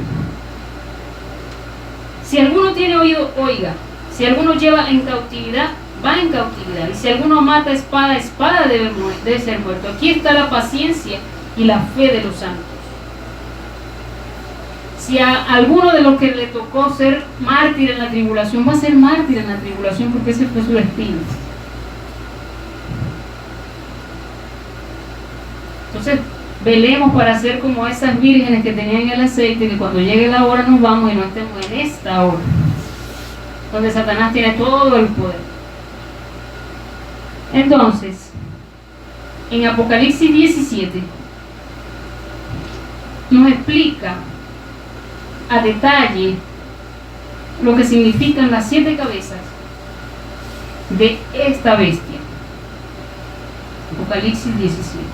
Si alguno tiene oído, oiga. Si alguno lleva en cautividad, va en cautividad. Y si alguno mata espada, espada debe ser muerto. Aquí está la paciencia y la fe de los santos. Si a alguno de los que le tocó ser mártir en la tribulación, va a ser mártir en la tribulación porque ese fue su destino. Entonces, velemos para ser como esas vírgenes que tenían el aceite, que cuando llegue la hora nos vamos y no estemos en esta hora, donde Satanás tiene todo el poder. Entonces, en Apocalipsis 17, nos explica a detalle lo que significan las 7 cabezas de esta bestia. Apocalipsis 17.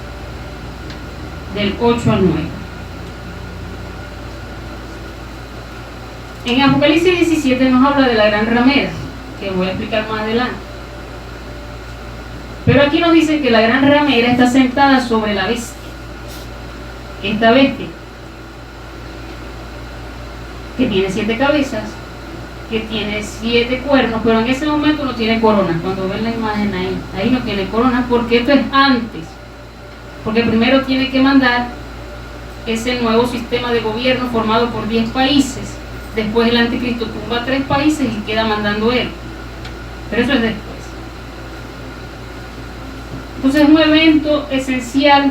Del 8 al 9. En Apocalipsis 17 nos habla de la gran ramera, que voy a explicar más adelante. Pero aquí nos dice que la gran ramera está sentada sobre la bestia. Esta bestia, que tiene 7 cabezas, que tiene 7 cuernos, pero en ese momento no tiene corona. Cuando ven la imagen ahí no tiene corona, porque esto es antes. Porque primero tiene que mandar ese nuevo sistema de gobierno formado por 10 países. Después el anticristo tumba 3 países y queda mandando él. Pero eso es después. Entonces un evento esencial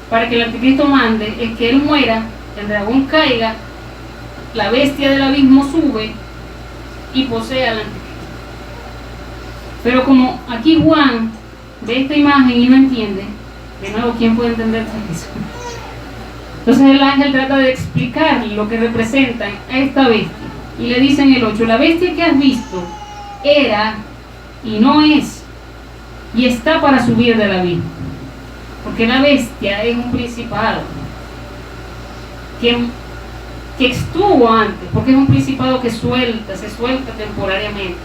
para que el anticristo mande es que él muera, el dragón caiga, la bestia del abismo sube y posea al anticristo. Pero como aquí Juan ve esta imagen y no entiende, de nuevo, ¿quién puede entender eso? Entonces el ángel trata de explicar lo que representa a esta bestia. Y le dice en el 8, la bestia que has visto era y no es, y está para subir del abismo. Porque la bestia es un principado que estuvo antes, porque es un principado que se suelta temporariamente.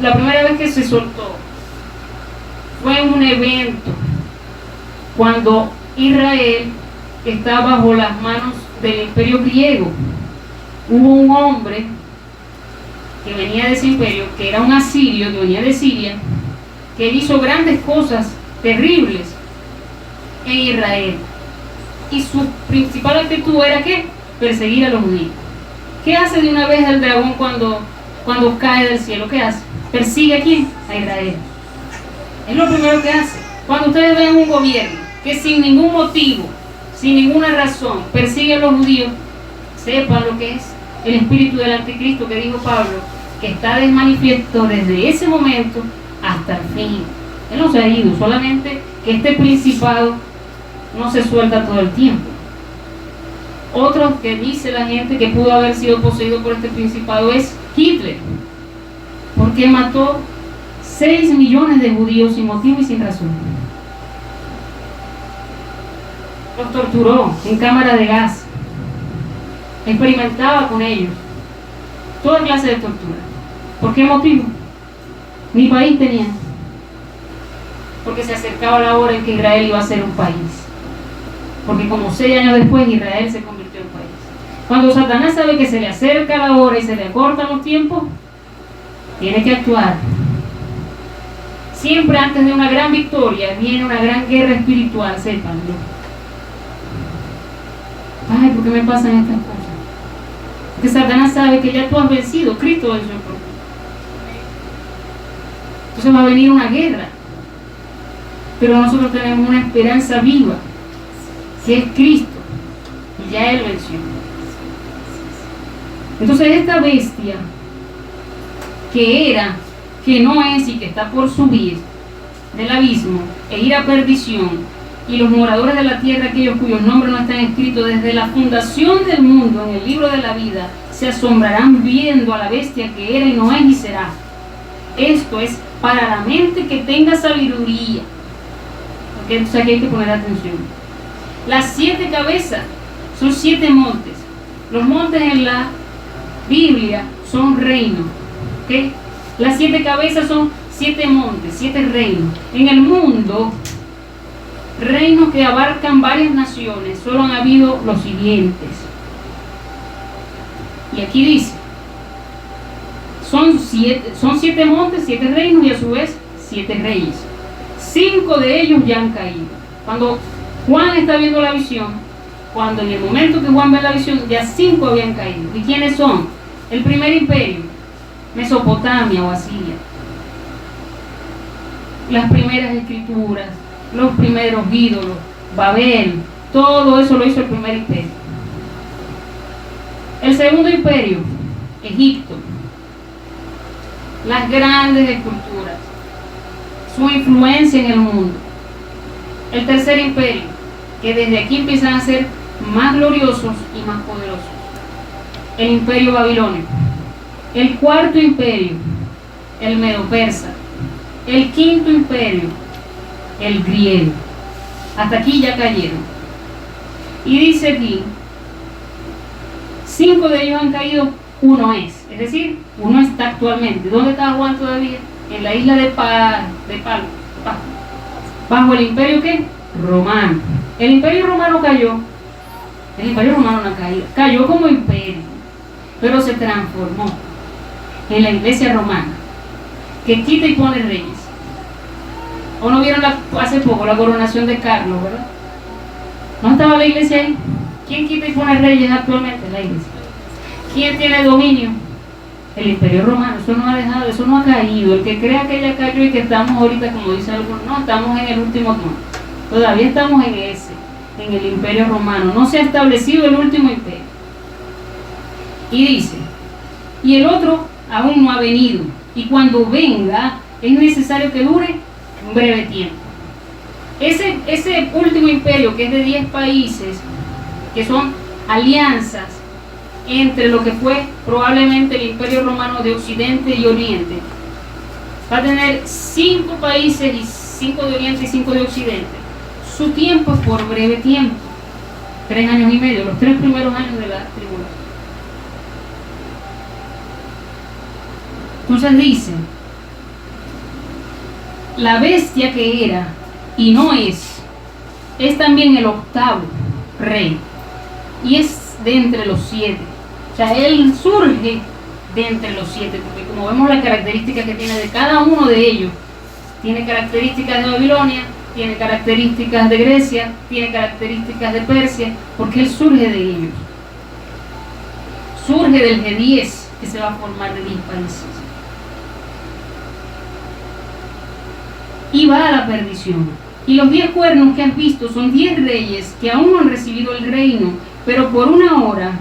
La primera vez que se soltó fue un evento cuando Israel está bajo las manos del imperio griego. Hubo un hombre que venía de ese imperio, que era un asirio, que venía de Siria, que hizo grandes cosas terribles en Israel. Y su principal actitud era ¿qué? Perseguir a los judíos. ¿Qué hace de una vez el dragón cuando cae del cielo? ¿Qué hace? Persigue ¿a quién? A Israel. Es lo primero que hace. Cuando ustedes ven un gobierno que sin ningún motivo, sin ninguna razón, persigue a los judíos, sepan lo que es el espíritu del anticristo que dijo Pablo, que está de manifiesto desde ese momento hasta el fin. Él no se ha ido, solamente que este principado no se suelta todo el tiempo. Otro que dice la gente que pudo haber sido poseído por este principado es Hitler, porque mató 6 millones de judíos sin motivo y sin razón. Los torturó en cámara de gas, experimentaba con ellos toda clase de tortura. ¿Por qué motivo? Mi país tenía, porque se acercaba la hora en que Israel iba a ser un país, porque como 6 años después Israel se convirtió en país. Cuando Satanás sabe que se le acerca la hora y se le acortan los tiempos, tiene que actuar. Siempre antes de una gran victoria viene una gran guerra espiritual, sépanlo. Ay, ¿por qué me pasan estas cosas? Porque Satanás sabe que ya tú has vencido, Cristo venció por ti. Entonces va a venir una guerra. Pero nosotros tenemos una esperanza viva, que es Cristo, y ya Él venció. Entonces esta bestia, que era, que no es y que está por subir, del abismo e ir a perdición, y los moradores de la tierra, aquellos cuyos nombres no están escritos desde la fundación del mundo en el libro de la vida, se asombrarán viendo a la bestia que era y no es y será. Esto es para la mente que tenga sabiduría. Porque entonces aquí hay que poner atención. Las 7 cabezas son 7 montes. Los montes en la Biblia son reinos. ¿Okay? Las 7 cabezas son 7 montes, 7 reinos. En el mundo, reinos que abarcan varias naciones, solo han habido los siguientes. Y aquí dice, son 7 montes, 7 reinos y a su vez 7 reyes. 5 de ellos ya han caído. Cuando Juan está viendo la visión, cuando en el momento que Juan ve la visión, ya 5 habían caído. ¿Y quiénes son? El primer imperio, Mesopotamia o Asiria. Las primeras escrituras, los primeros ídolos, Babel, todo eso lo hizo el primer imperio. El segundo imperio, Egipto. Las grandes esculturas, su influencia en el mundo. El tercer imperio, que desde aquí empiezan a ser más gloriosos y más poderosos. El imperio babilónico. El cuarto imperio, el medo-persa. El quinto imperio, el griego. Hasta aquí ya cayeron. Y dice aquí, 5 de ellos han caído, uno es decir, uno está actualmente. ¿Dónde está Juan todavía? En la isla de Palma, bajo el imperio ¿qué? Romano. El imperio romano cayó. El imperio romano no ha caído, cayó como imperio, pero se transformó en la iglesia romana, que quita y pone reyes. ¿O no vieron hace poco la coronación de Carlos, verdad? ¿No estaba la iglesia ahí? ¿Quién quita y pone reyes actualmente? La iglesia. ¿Quién tiene dominio? El imperio romano. Eso no ha dejado, eso no ha caído. El que crea que ya cayó y que estamos ahorita, como dicen algunos, no, estamos en el último tiempo. Todavía estamos en el imperio romano. No se ha establecido el último imperio. Y dice, y el otro aún no ha venido. Y cuando venga, es necesario que dure un breve tiempo. Ese último imperio, que es de 10 países, que son alianzas entre lo que fue probablemente el imperio romano de Occidente y Oriente, va a tener 5 países, y 5 de Oriente y 5 de Occidente. Su tiempo es por breve tiempo, 3 años y medio, los 3 primeros años de la tribulación. Entonces dice, la bestia que era y no es también el octavo rey, y es de entre los 7. O sea, él surge de entre los 7, porque como vemos las características que tiene de cada uno de ellos, tiene características de Babilonia, tiene características de Grecia, tiene características de Persia, porque él surge de ellos. Surge del G10, que se va a formar de 10 países. Y va a la perdición. Y los 10 cuernos que has visto son 10 reyes que aún no han recibido el reino, pero por una hora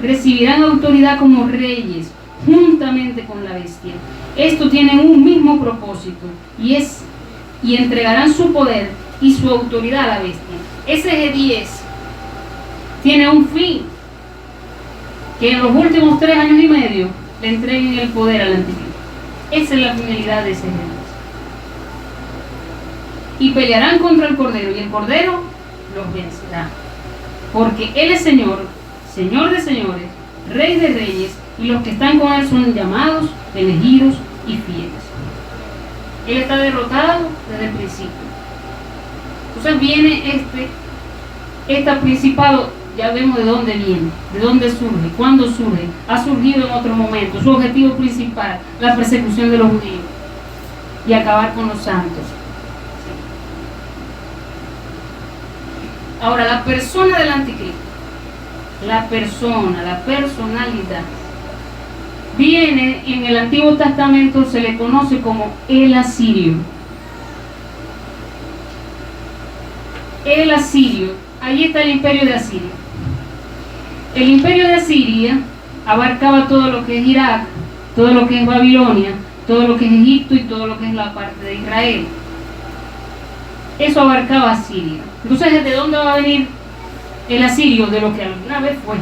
recibirán autoridad como reyes, juntamente con la bestia. Estos tienen un mismo propósito, y entregarán su poder y su autoridad a la bestia. Ese G10 tiene un fin, que en los últimos 3 años y medio le entreguen el poder al anticristo. Esa es la finalidad de ese G10. Y pelearán contra el Cordero, y el Cordero los vencerá. Porque Él es Señor, Señor de señores, Rey de reyes, y los que están con Él son llamados, elegidos y fieles. Él está derrotado desde el principio. Entonces viene este principado, ya vemos de dónde viene, de dónde surge, cuándo surge. Ha surgido en otro momento. Su objetivo principal, la persecución de los judíos y acabar con los santos. Ahora, la persona del anticristo, la personalidad, viene en el Antiguo Testamento, se le conoce como el asirio. El asirio, ahí está el imperio de Asiria. El imperio de Asiria abarcaba todo lo que es Irak, todo lo que es Babilonia, todo lo que es Egipto y todo lo que es la parte de Israel. Eso abarcaba a Siria. Entonces, ¿de dónde va a venir el asirio? De lo que alguna vez fue.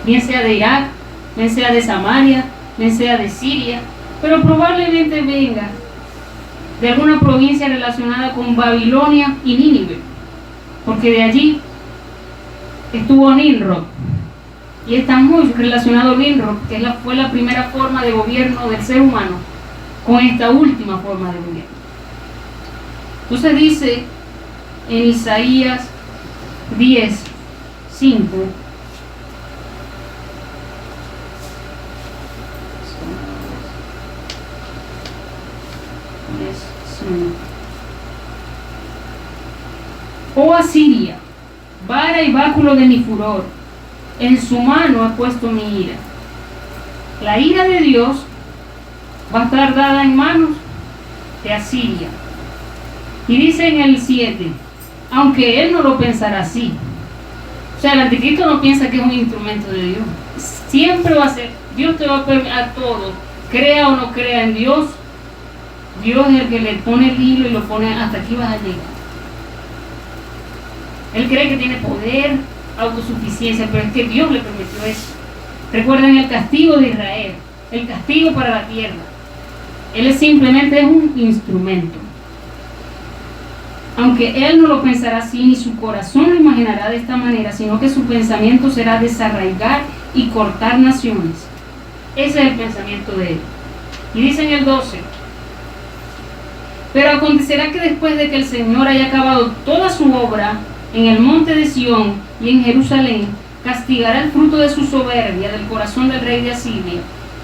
Bien sea de Irak, bien sea de Samaria, bien sea de Siria, pero probablemente venga de alguna provincia relacionada con Babilonia y Nínive, porque de allí estuvo Nimrod, y está muy relacionado Nimrod, que fue la primera forma de gobierno del ser humano, con esta última forma de gobierno. Entonces dice en Isaías 10:5, oh Asiria, vara y báculo de mi furor, en su mano he puesto mi ira. La ira de Dios va a estar dada en manos de Asiria. Y dice en el 7, aunque él no lo pensará así. O sea, el anticristo no piensa que es un instrumento de Dios. Siempre va a ser, Dios te va a permitir a todo, crea o no crea en Dios. Dios es el que le pone el hilo y lo pone hasta aquí vas a llegar. Él cree que tiene poder, autosuficiencia, pero es que Dios le permitió eso. Recuerden el castigo de Israel, el castigo para la tierra. Él simplemente es un instrumento. Aunque él no lo pensará así, ni su corazón lo imaginará de esta manera, sino que su pensamiento será desarraigar y cortar naciones. Ese es el pensamiento de él. Y dice en el 12, pero acontecerá que después de que el Señor haya acabado toda su obra en el monte de Sión y en Jerusalén, castigará el fruto de su soberbia del corazón del rey de Asiria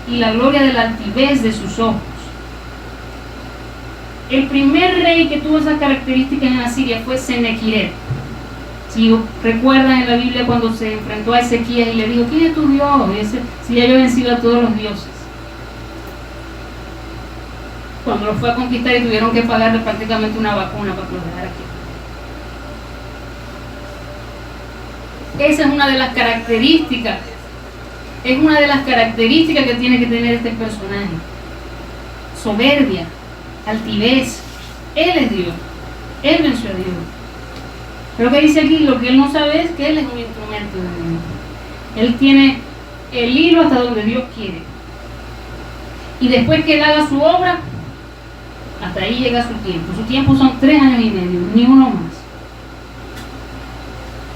y la gloria de la altivez de sus ojos. El primer rey que tuvo esas características en Asiria fue Senequiret. Si recuerdan en la Biblia cuando se enfrentó a Ezequías y le dijo, ¿quién es tu Dios? Si ya yo he vencido a todos los dioses. Cuando lo fue a conquistar y tuvieron que pagarle prácticamente una vacuna para que lo dejara aquí. Esa es una de las características. Es una de las características que tiene que tener este personaje. Soberbia, altivez. Él es Dios. Él venció a Dios. Pero que dice aquí, lo que él no sabe es que él es un instrumento de Dios. Él tiene el hilo hasta donde Dios quiere. Y después que él haga su obra, hasta ahí llega su tiempo. Su tiempo son 3 años y medio, ni uno más.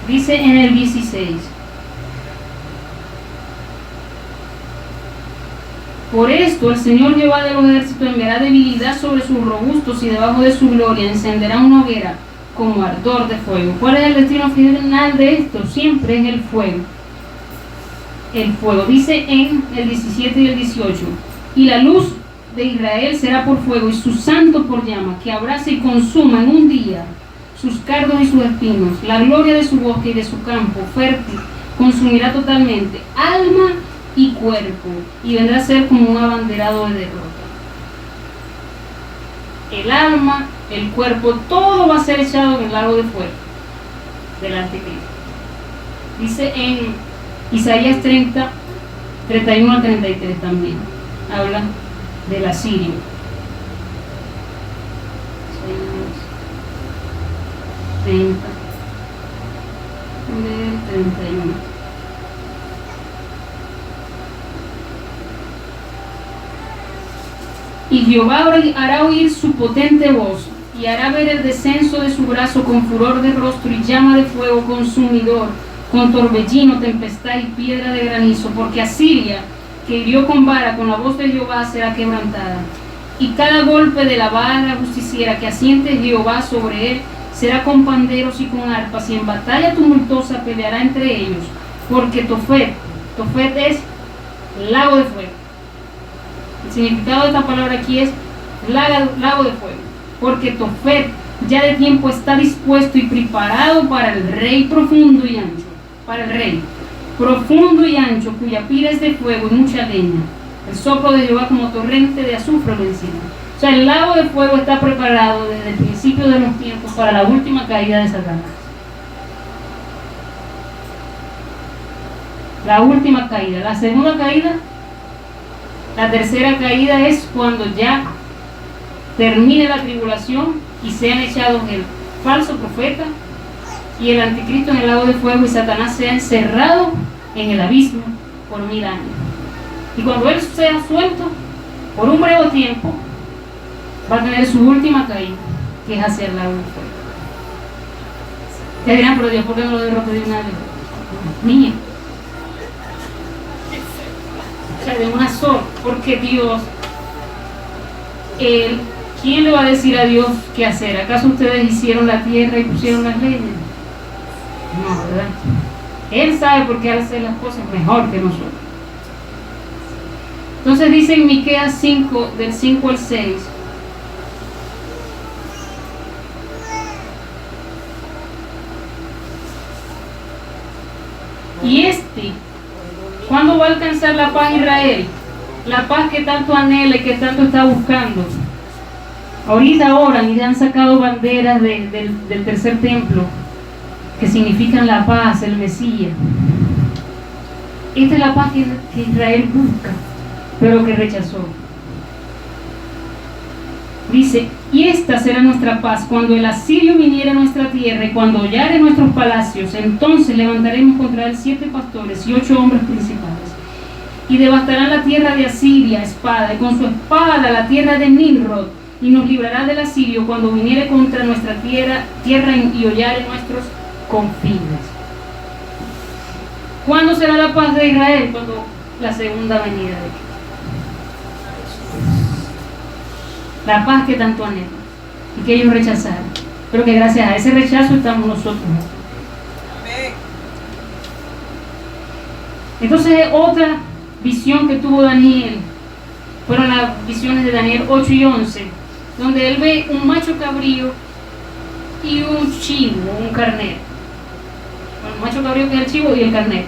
Dice en el 16, por esto el Señor Jehová de los ejércitos enviará debilidad sobre sus robustos y debajo de su gloria encenderá una hoguera como ardor de fuego. ¿Cuál es el destino final de esto? Siempre es el fuego. El fuego. Dice en el 17 y el 18, y la luz de Israel será por fuego y su santo por llama, que abrace y consuma en un día sus cardos y sus espinos. La gloria de su bosque y de su campo fértil consumirá totalmente alma y cuerpo, y vendrá a ser como un abanderado de derrota. El alma, el cuerpo, todo va a ser echado en el lago de fuego del anticristo. Dice en Isaías 30, 31 al 33 también. Habla del asirio. 30, 31. Y Jehová hará oír su potente voz, y hará ver el descenso de su brazo con furor de rostro y llama de fuego consumidor, con torbellino, tempestad y piedra de granizo, porque Asiria, que hirió con vara, con la voz de Jehová será quebrantada. Y cada golpe de la vara justiciera que asiente Jehová sobre él será con panderos y con arpas, y en batalla tumultuosa peleará entre ellos, porque Tofet es lago de fuego. El significado de esta palabra aquí es lago de fuego, porque Tofet ya de tiempo está dispuesto y preparado para el rey profundo y ancho, para el rey profundo y ancho, cuya pira es de fuego y mucha leña, el soplo de Jehová como torrente de azufre lo enciende. O sea, el lago de fuego está preparado desde el principio de los tiempos para la última caída de Satanás. La última caída. La segunda caída, la tercera caída es cuando ya termine la tribulación y sean echados el falso profeta y el anticristo en el lago de fuego, y Satanás sea encerrado en el abismo por 1000 años. Y cuando él sea suelto, por un breve tiempo, va a tener su última caída, que es hacia el lago de fuego. Te dirán, pero Dios, ¿por qué no lo derrotó de una vez? Niña. O sea, de una sola. Porque Dios, ¿quién le va a decir a Dios qué hacer? ¿Acaso ustedes hicieron la tierra y pusieron las leyes? No, ¿verdad? Él sabe por qué hace las cosas mejor que nosotros. Entonces dice en Miqueas 5, del 5 al 6. Y ¿cuándo va a alcanzar la paz Israel? La paz que tanto anhela y que tanto está buscando. Ahorita oran y han sacado banderas del tercer templo, que significan la paz, el Mesías. Esta es la paz que Israel busca, pero que rechazó. Dice, y esta será nuestra paz cuando el asirio viniere a nuestra tierra y cuando hollare nuestros palacios, entonces levantaremos contra él 7 pastores y 8 hombres principales. Y devastarán la tierra de Asiria, espada, y con su espada la tierra de Nimrod, y nos librará del asirio cuando viniere contra nuestra tierra y hollare nuestros confines. ¿Cuándo será la paz de Israel? Cuando la segunda venida de Cristo. La paz que tanto anhelan y que ellos rechazaron, pero que gracias a ese rechazo estamos nosotros. Entonces, otra visión que tuvo Daniel fueron las visiones de Daniel 8 y 11, donde él ve un macho cabrío y un chivo, un carnero. Bueno, el macho cabrío, que es el chivo, y el carnero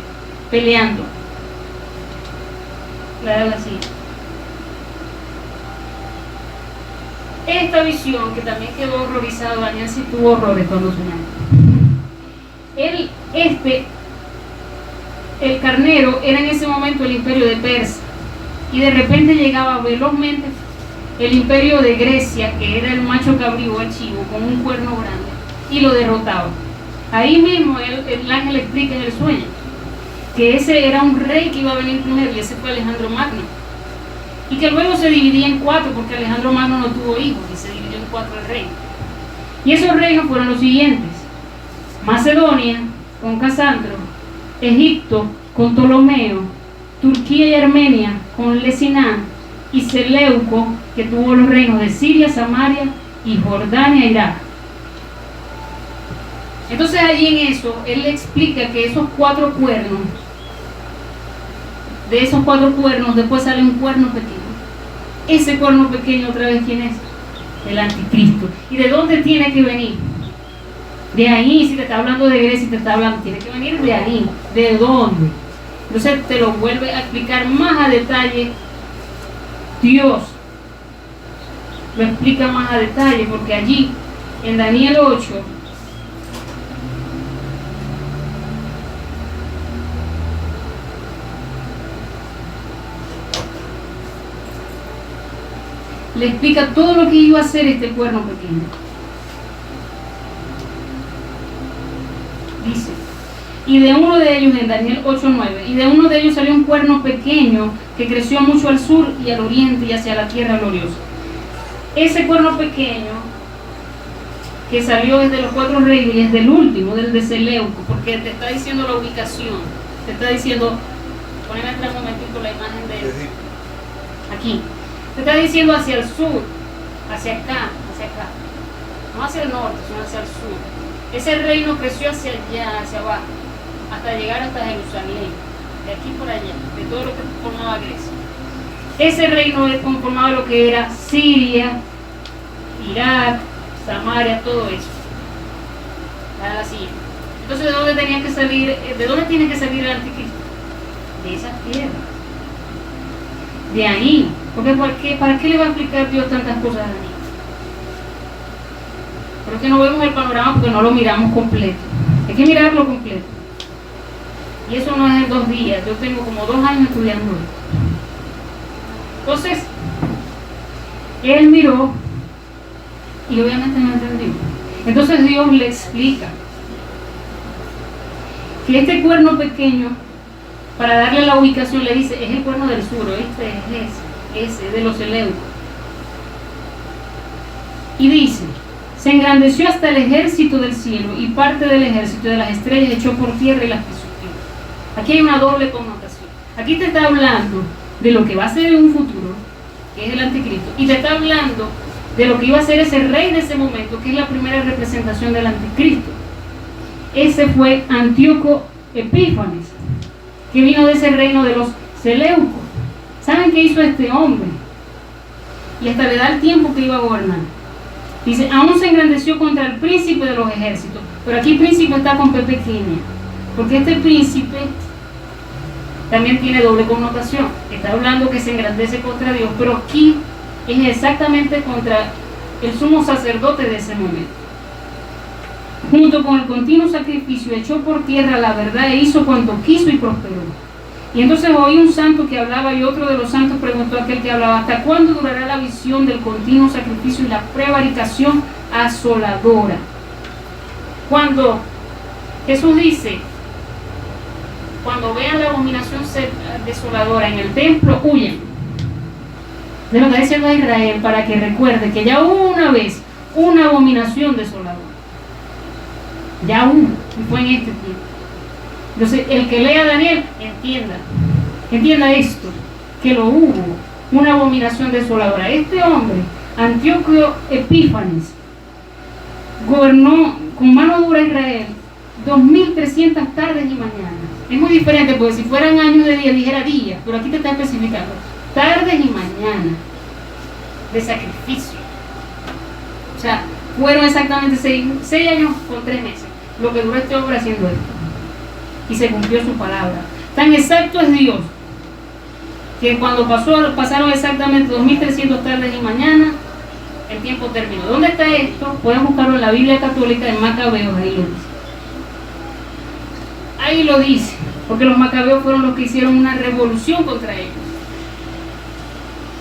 peleando. Así. Esta visión, que también quedó horrorizado, Daniel sí tuvo horrores cuando soñaba. El carnero era en ese momento el imperio de Persia, y de repente llegaba velozmente el imperio de Grecia, que era el macho cabrío, el chivo, con un cuerno grande, y lo derrotaba. Ahí mismo el ángel explica en el sueño que ese era un rey que iba a venir primero, y ese fue Alejandro Magno, y que luego se dividía en 4, porque Alejandro Magno no tuvo hijos, y se dividió en 4 el reino. Y esos reinos fueron los siguientes: Macedonia con Casandro, Egipto con Ptolomeo, Turquía y Armenia con Lesinán, y Seleuco, que tuvo los reinos de Siria, Samaria y Jordania e Irak. Entonces allí en eso, él le explica que esos 4 cuernos, de esos 4 cuernos después sale un cuerno pequeño. Ese cuerno pequeño, otra vez, ¿quién es? El anticristo. ¿Y de dónde tiene que venir? De ahí. Si te está hablando de Grecia, te está hablando, tiene que venir de ahí. ¿De dónde? Entonces te lo vuelve a explicar más a detalle Dios. Lo explica más a detalle, porque allí en Daniel 8 le explica todo lo que iba a hacer este cuerno pequeño. Dice, y de uno de ellos, en Daniel 8:9, y de uno de ellos salió un cuerno pequeño que creció mucho al sur y al oriente y hacia la tierra gloriosa. Ese cuerno pequeño que salió desde los 4 reyes y es del último, del de Seleuco, porque te está diciendo la ubicación, te está diciendo, poneme atrás un momentito la imagen de él, aquí. Te está diciendo hacia el sur, hacia acá, no hacia el norte, sino hacia el sur. Ese reino creció hacia allá, hacia abajo, hasta llegar hasta Jerusalén, de aquí por allá, de todo lo que formaba Grecia. Ese reino conformaba lo que era Siria, Irak, Samaria, todo eso. Así. Entonces, ¿de dónde tenía que salir? ¿De dónde tiene que salir el anticristo? De esas tierras. De ahí. Porque ¿para qué le va a explicar Dios tantas cosas a Daniel? Pero es que no vemos el panorama porque no lo miramos completo. Hay que mirarlo completo. Y eso no es en 2 días. Yo tengo como 2 años estudiando esto. Entonces, él miró Y obviamente no entendió. Entonces Dios le explica que este cuerno pequeño, para darle la ubicación, le dice, es el cuerno del sur, este es ese de los Seleucos. Y dice, se engrandeció hasta el ejército del cielo, y parte del ejército de las estrellas echó por tierra y las pisoteó. Aquí hay una doble connotación. Aquí te está hablando de lo que va a ser en un futuro, que es el anticristo, y te está hablando de lo que iba a ser ese rey de ese momento, que es la primera representación del anticristo. Ese fue Antíoco Epífanes, que vino de ese reino de los Seleucos. ¿Saben qué hizo este hombre? Y hasta le da el tiempo que iba a gobernar. Dice, aún se engrandeció contra el príncipe de los ejércitos. Pero aquí príncipe está con P pequeña, porque este príncipe también tiene doble connotación. Está hablando que se engrandece contra Dios, pero aquí es exactamente contra el sumo sacerdote de ese momento. Junto con el continuo sacrificio echó por tierra la verdad e hizo cuanto quiso y prosperó. Y entonces oí un santo que hablaba, y otro de los santos preguntó a aquel que hablaba, ¿hasta cuándo durará la visión del continuo sacrificio y la prevaricación asoladora? Cuando Jesús dice, cuando vean la abominación desoladora en el templo, huyen. De lo que está diciendo a Israel, para que recuerde que ya hubo una vez una abominación desoladora. Ya hubo, y fue en este tiempo. Entonces, el que lea a Daniel, entienda esto, que lo hubo, una abominación desoladora. Este hombre, Antíoco Epífanes, gobernó con mano dura a Israel 2300 tardes y mañanas. Es muy diferente, porque si fueran años de día, dijera días, pero aquí te está especificando tardes y mañanas de sacrificio. O sea, fueron exactamente 6 años con 3 meses lo que duró este hombre haciendo esto. Y se cumplió su palabra. Tan exacto es Dios, que cuando pasaron exactamente 2300 tardes y mañanas, el tiempo terminó. ¿Dónde está esto? Pueden buscarlo en la Biblia católica, en Macabeos, ahí lo dice. Ahí lo dice, porque los macabeos fueron los que hicieron una revolución contra ellos.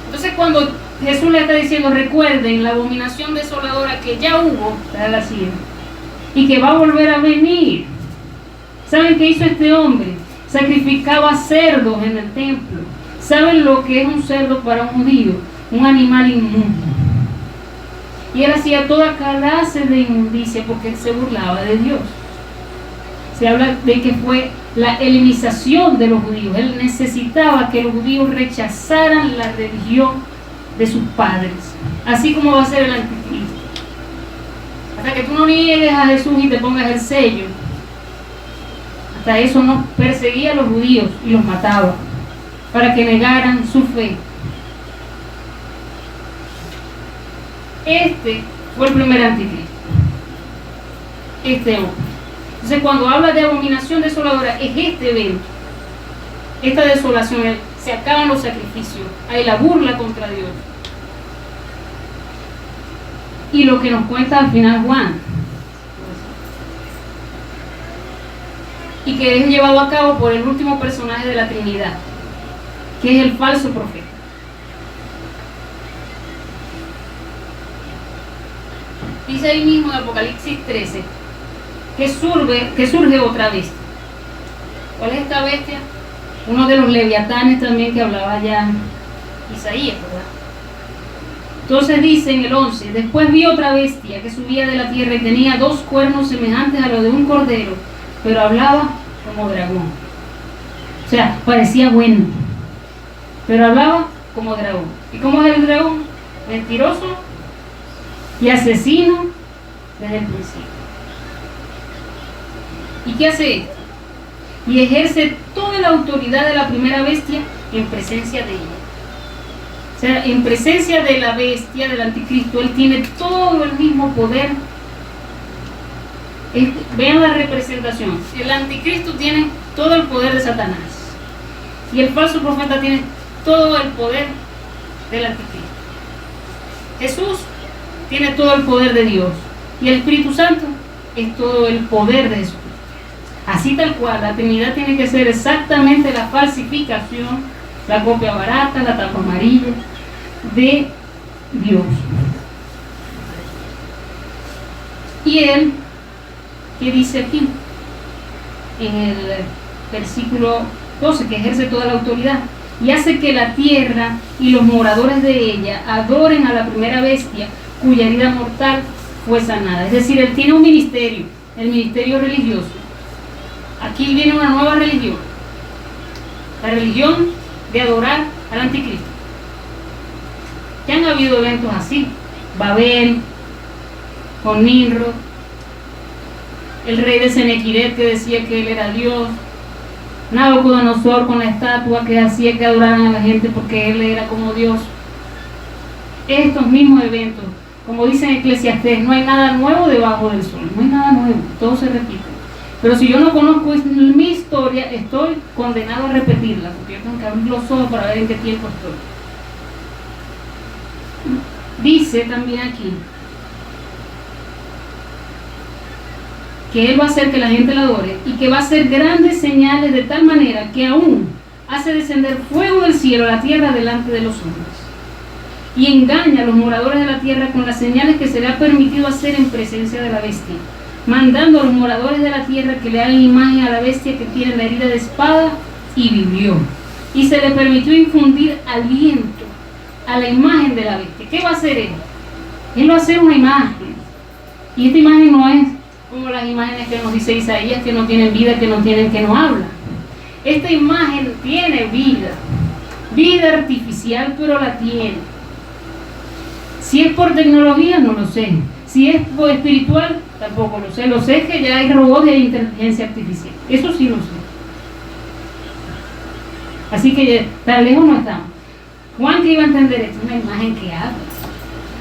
Entonces, cuando Jesús le está diciendo, recuerden la abominación desoladora que ya hubo, está la siguiente, y que va a volver a venir. ¿Saben qué hizo este hombre? Sacrificaba cerdos en el templo. ¿Saben lo que es un cerdo para un judío? Un animal inmundo. Y él hacía toda clase de inmundicia porque él se burlaba de Dios. Se habla de que fue la helenización de los judíos. Él necesitaba que los judíos rechazaran la religión de sus padres, así como va a ser el anticristo. Hasta que tú no niegues a Jesús y te pongas el sello, hasta eso no perseguía a los judíos y los mataba para que negaran su fe. Este fue el primer anticristo, este hombre. Entonces, cuando habla de abominación desoladora, es este evento, esta desolación. Se acaban los sacrificios, hay la burla contra Dios. Y lo que nos cuenta al final Juan, y que es llevado a cabo por el último personaje de la Trinidad, que es el falso profeta. Dice ahí mismo en Apocalipsis 13 que surge otra bestia. ¿Cuál es esta bestia? Uno de los leviatanes también que hablaba ya Isaías, ¿verdad? Entonces dice en el 11, después vi otra bestia que subía de la tierra y tenía 2 cuernos semejantes a los de un cordero, pero hablaba como dragón. O sea, parecía bueno, pero hablaba como dragón. ¿Y cómo es el dragón? Mentiroso y asesino desde el principio. ¿Y qué hace esto? Y ejerce toda la autoridad de la primera bestia en presencia de ella. O sea, en presencia de la bestia, del anticristo, él tiene todo el mismo poder. Vean la representación. El anticristo tiene todo el poder de Satanás. Y el falso profeta tiene todo el poder del anticristo. Jesús tiene todo el poder de Dios. Y el Espíritu Santo es todo el poder de Jesús. Así tal cual, la Trinidad tiene que ser exactamente la falsificación, la copia barata, la tapa amarilla de Dios. Y él, ¿qué dice aquí? En el versículo 12, que ejerce toda la autoridad. Y hace que la tierra y los moradores de ella adoren a la primera bestia cuya herida mortal fue sanada. Es decir, él tiene un ministerio, el ministerio religioso. Aquí viene una nueva religión, la religión de adorar al anticristo. Ya han habido eventos así, Babel, con Nimrod, el rey de Senequiret que decía que él era Dios, Nabucodonosor con la estatua que hacía que adoraran a la gente porque él era como Dios. Estos mismos eventos, como dice en Eclesiastés, no hay nada nuevo debajo del sol, no hay nada nuevo, todo se repite. Pero si yo no conozco mi historia, estoy condenado a repetirla, porque yo tengo que abrir los ojos para ver en qué tiempo estoy. Dice también aquí que él va a hacer que la gente la adore y que va a hacer grandes señales de tal manera que aún hace descender fuego del cielo a la tierra delante de los hombres y engaña a los moradores de la tierra con las señales que se le ha permitido hacer en presencia de la bestia, mandando a los moradores de la tierra que le hagan imagen a la bestia que tiene la herida de espada y vivió, y se le permitió infundir aliento a la imagen de la bestia. ¿Qué va a hacer él? Él va a hacer una imagen, y esta imagen no es como las imágenes que nos dice Isaías, que no tienen vida, que no hablan. Esta imagen tiene vida artificial, pero la tiene. Si es por tecnología, no lo sé. Si es por espiritual, tampoco lo sé. Lo sé que ya hay robots y hay inteligencia artificial. Eso sí lo sé. Así que tan lejos no estamos. Juan que iba a entender esto, es una imagen que habla.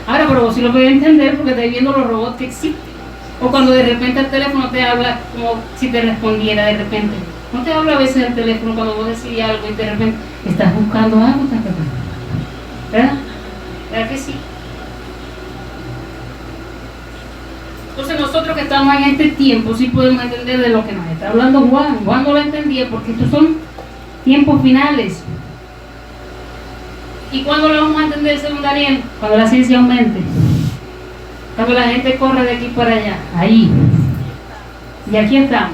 Ahora, pero vos sí lo podés entender porque estáis viendo los robots que existen. O cuando de repente el teléfono te habla como si te respondiera de repente. No te habla a veces el teléfono cuando vos decís algo y de repente estás buscando algo, ¿verdad? ¿Verdad que sí? Entonces nosotros que estamos en este tiempo sí podemos entender de lo que nos está hablando Juan. Juan no lo entendía porque estos son tiempos finales. ¿Y cuándo lo vamos a entender según Daniel? Cuando la ciencia aumente. Cuando la gente corre de aquí para allá. Ahí. Y aquí estamos.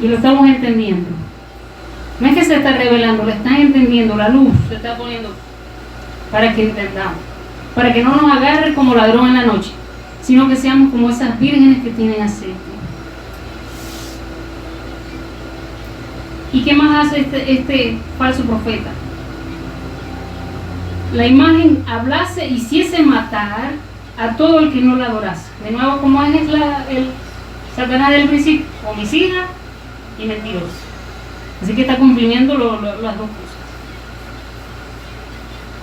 Y lo estamos entendiendo. No es que se está revelando, lo están entendiendo. La luz se está poniendo para que entendamos. Para que no nos agarre como ladrón en la noche, sino que seamos como esas vírgenes que tienen aceite. ¿Y qué más hace este falso profeta? La imagen hablase, hiciese matar a todo el que no la adorase. De nuevo, como es el Satanás del principio, homicida y mentiroso. Así que está cumpliendo las dos cosas.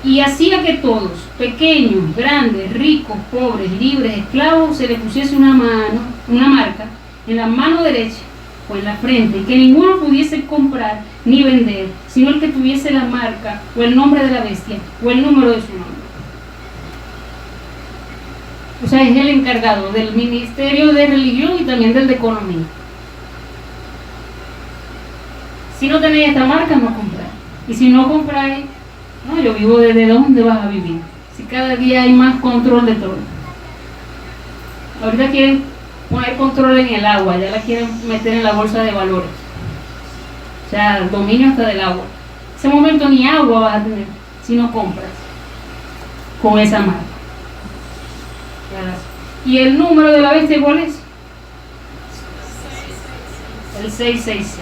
Y hacía que todos, pequeños, grandes, ricos, pobres, libres, esclavos, se le pusiese una marca en la mano derecha o en la frente, y que ninguno pudiese comprar ni vender, sino el que tuviese la marca o el nombre de la bestia o el número de su nombre. O sea, es el encargado del ministerio de religión y también del de economía. Si no tenéis esta marca, no compráis. Y si no compráis, no, yo vivo desde dónde vas a vivir. Si cada día hay más control de todo. Ahorita quieren poner control en el agua, ya la quieren meter en la bolsa de valores. O sea, el dominio hasta del agua. En ese momento ni agua vas a tener si no compras con esa marca. ¿Y el número de la bestia cuál es? El 666.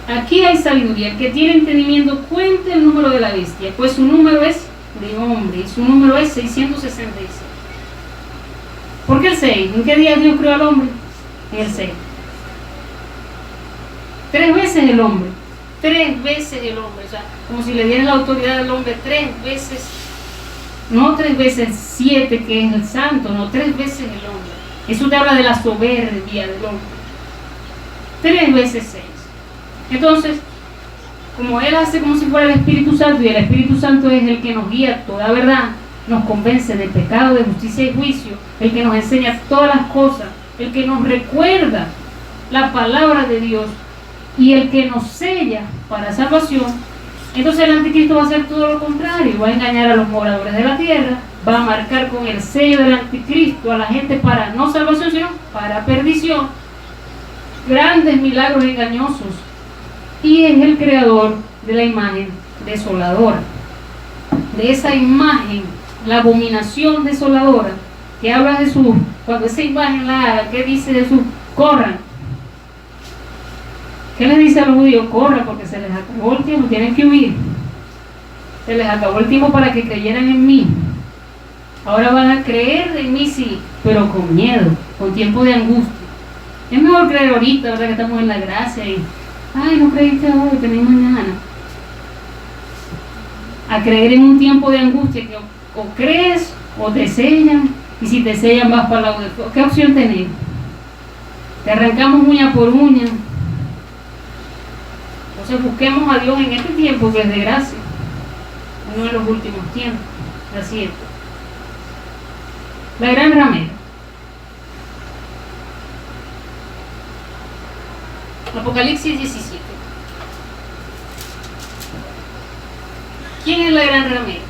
Aquí hay sabiduría. El que tiene entendimiento cuente el número de la bestia, pues su número es de hombre y su número es 666. ¿Por qué el 6? ¿En qué día Dios creó al hombre? En el 6. 3 veces el hombre. 3 veces el hombre. O sea, como si le dieran la autoridad al hombre 3 veces. No 3 veces 7, que es el santo, no, 3 veces el hombre. Eso te habla de la soberbia del hombre. 3 veces 6. Entonces, como él hace como si fuera el Espíritu Santo, y el Espíritu Santo es el que nos guía a toda verdad, nos convence de pecado, de justicia y juicio, el que nos enseña todas las cosas, el que nos recuerda la palabra de Dios y el que nos sella para salvación. Entonces el anticristo va a hacer todo lo contrario, va a engañar a los moradores de la tierra, va a marcar con el sello del anticristo a la gente para no salvación, sino para perdición, grandes milagros engañosos, y es el creador de la imagen desoladora, de esa imagen, la abominación desoladora, que habla Jesús. Cuando esa imagen la haga, ¿qué dice Jesús? Corran. ¿Qué les dice a los judíos? Corran, porque se les acabó el tiempo, tienen que huir. Se les acabó el tiempo para que creyeran en mí. Ahora van a creer en mí, sí, pero con miedo, con tiempo de angustia. Es mejor creer ahorita, ¿verdad? Que estamos en la gracia y, ay, no creíste hoy, tenés mañana. A creer en un tiempo de angustia que o crees o te sellan, y si te sellan vas para el lado del fuego. ¿Qué opción tenés? Te arrancamos uña por uña. Entonces busquemos a Dios en este tiempo que es de gracia, uno de los últimos tiempos. Así es. La gran ramera. Apocalipsis 17. ¿Quién es la gran ramera?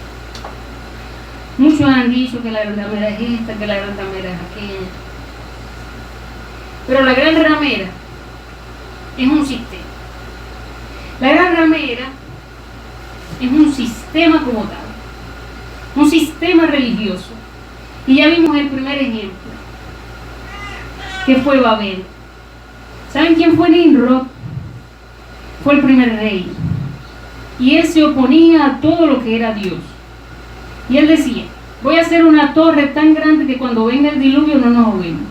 Muchos han dicho que la gran ramera es esta, que la gran ramera es aquella. Pero la gran ramera es un sistema. La gran ramera es un sistema como tal, un sistema religioso. Y ya vimos el primer ejemplo, que fue Babel. ¿Saben quién fue Nimrod? Fue el primer rey. Y él se oponía a todo lo que era Dios. Y él decía, voy a hacer una torre tan grande que cuando venga el diluvio no nos ahoguemos.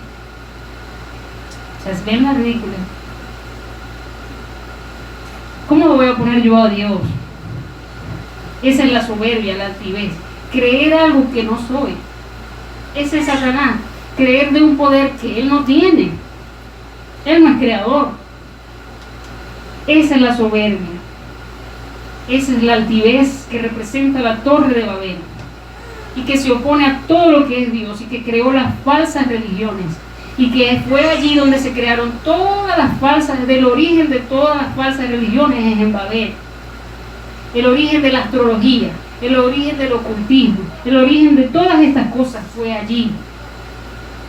O sea, es bien la ridícula. ¿Cómo lo voy a poner yo a Dios? Esa es la soberbia, la altivez. Creer algo que no soy. Ese es Satanás. Creer de un poder que él no tiene. Él no es creador. Esa es la soberbia. Esa es la altivez que representa la torre de Babel. Y que se opone a todo lo que es Dios y que creó las falsas religiones. Y que fue allí donde se crearon todas las falsas, del origen de todas las falsas religiones es en Babel. El origen de la astrología, el origen del ocultismo, el origen de todas estas cosas fue allí.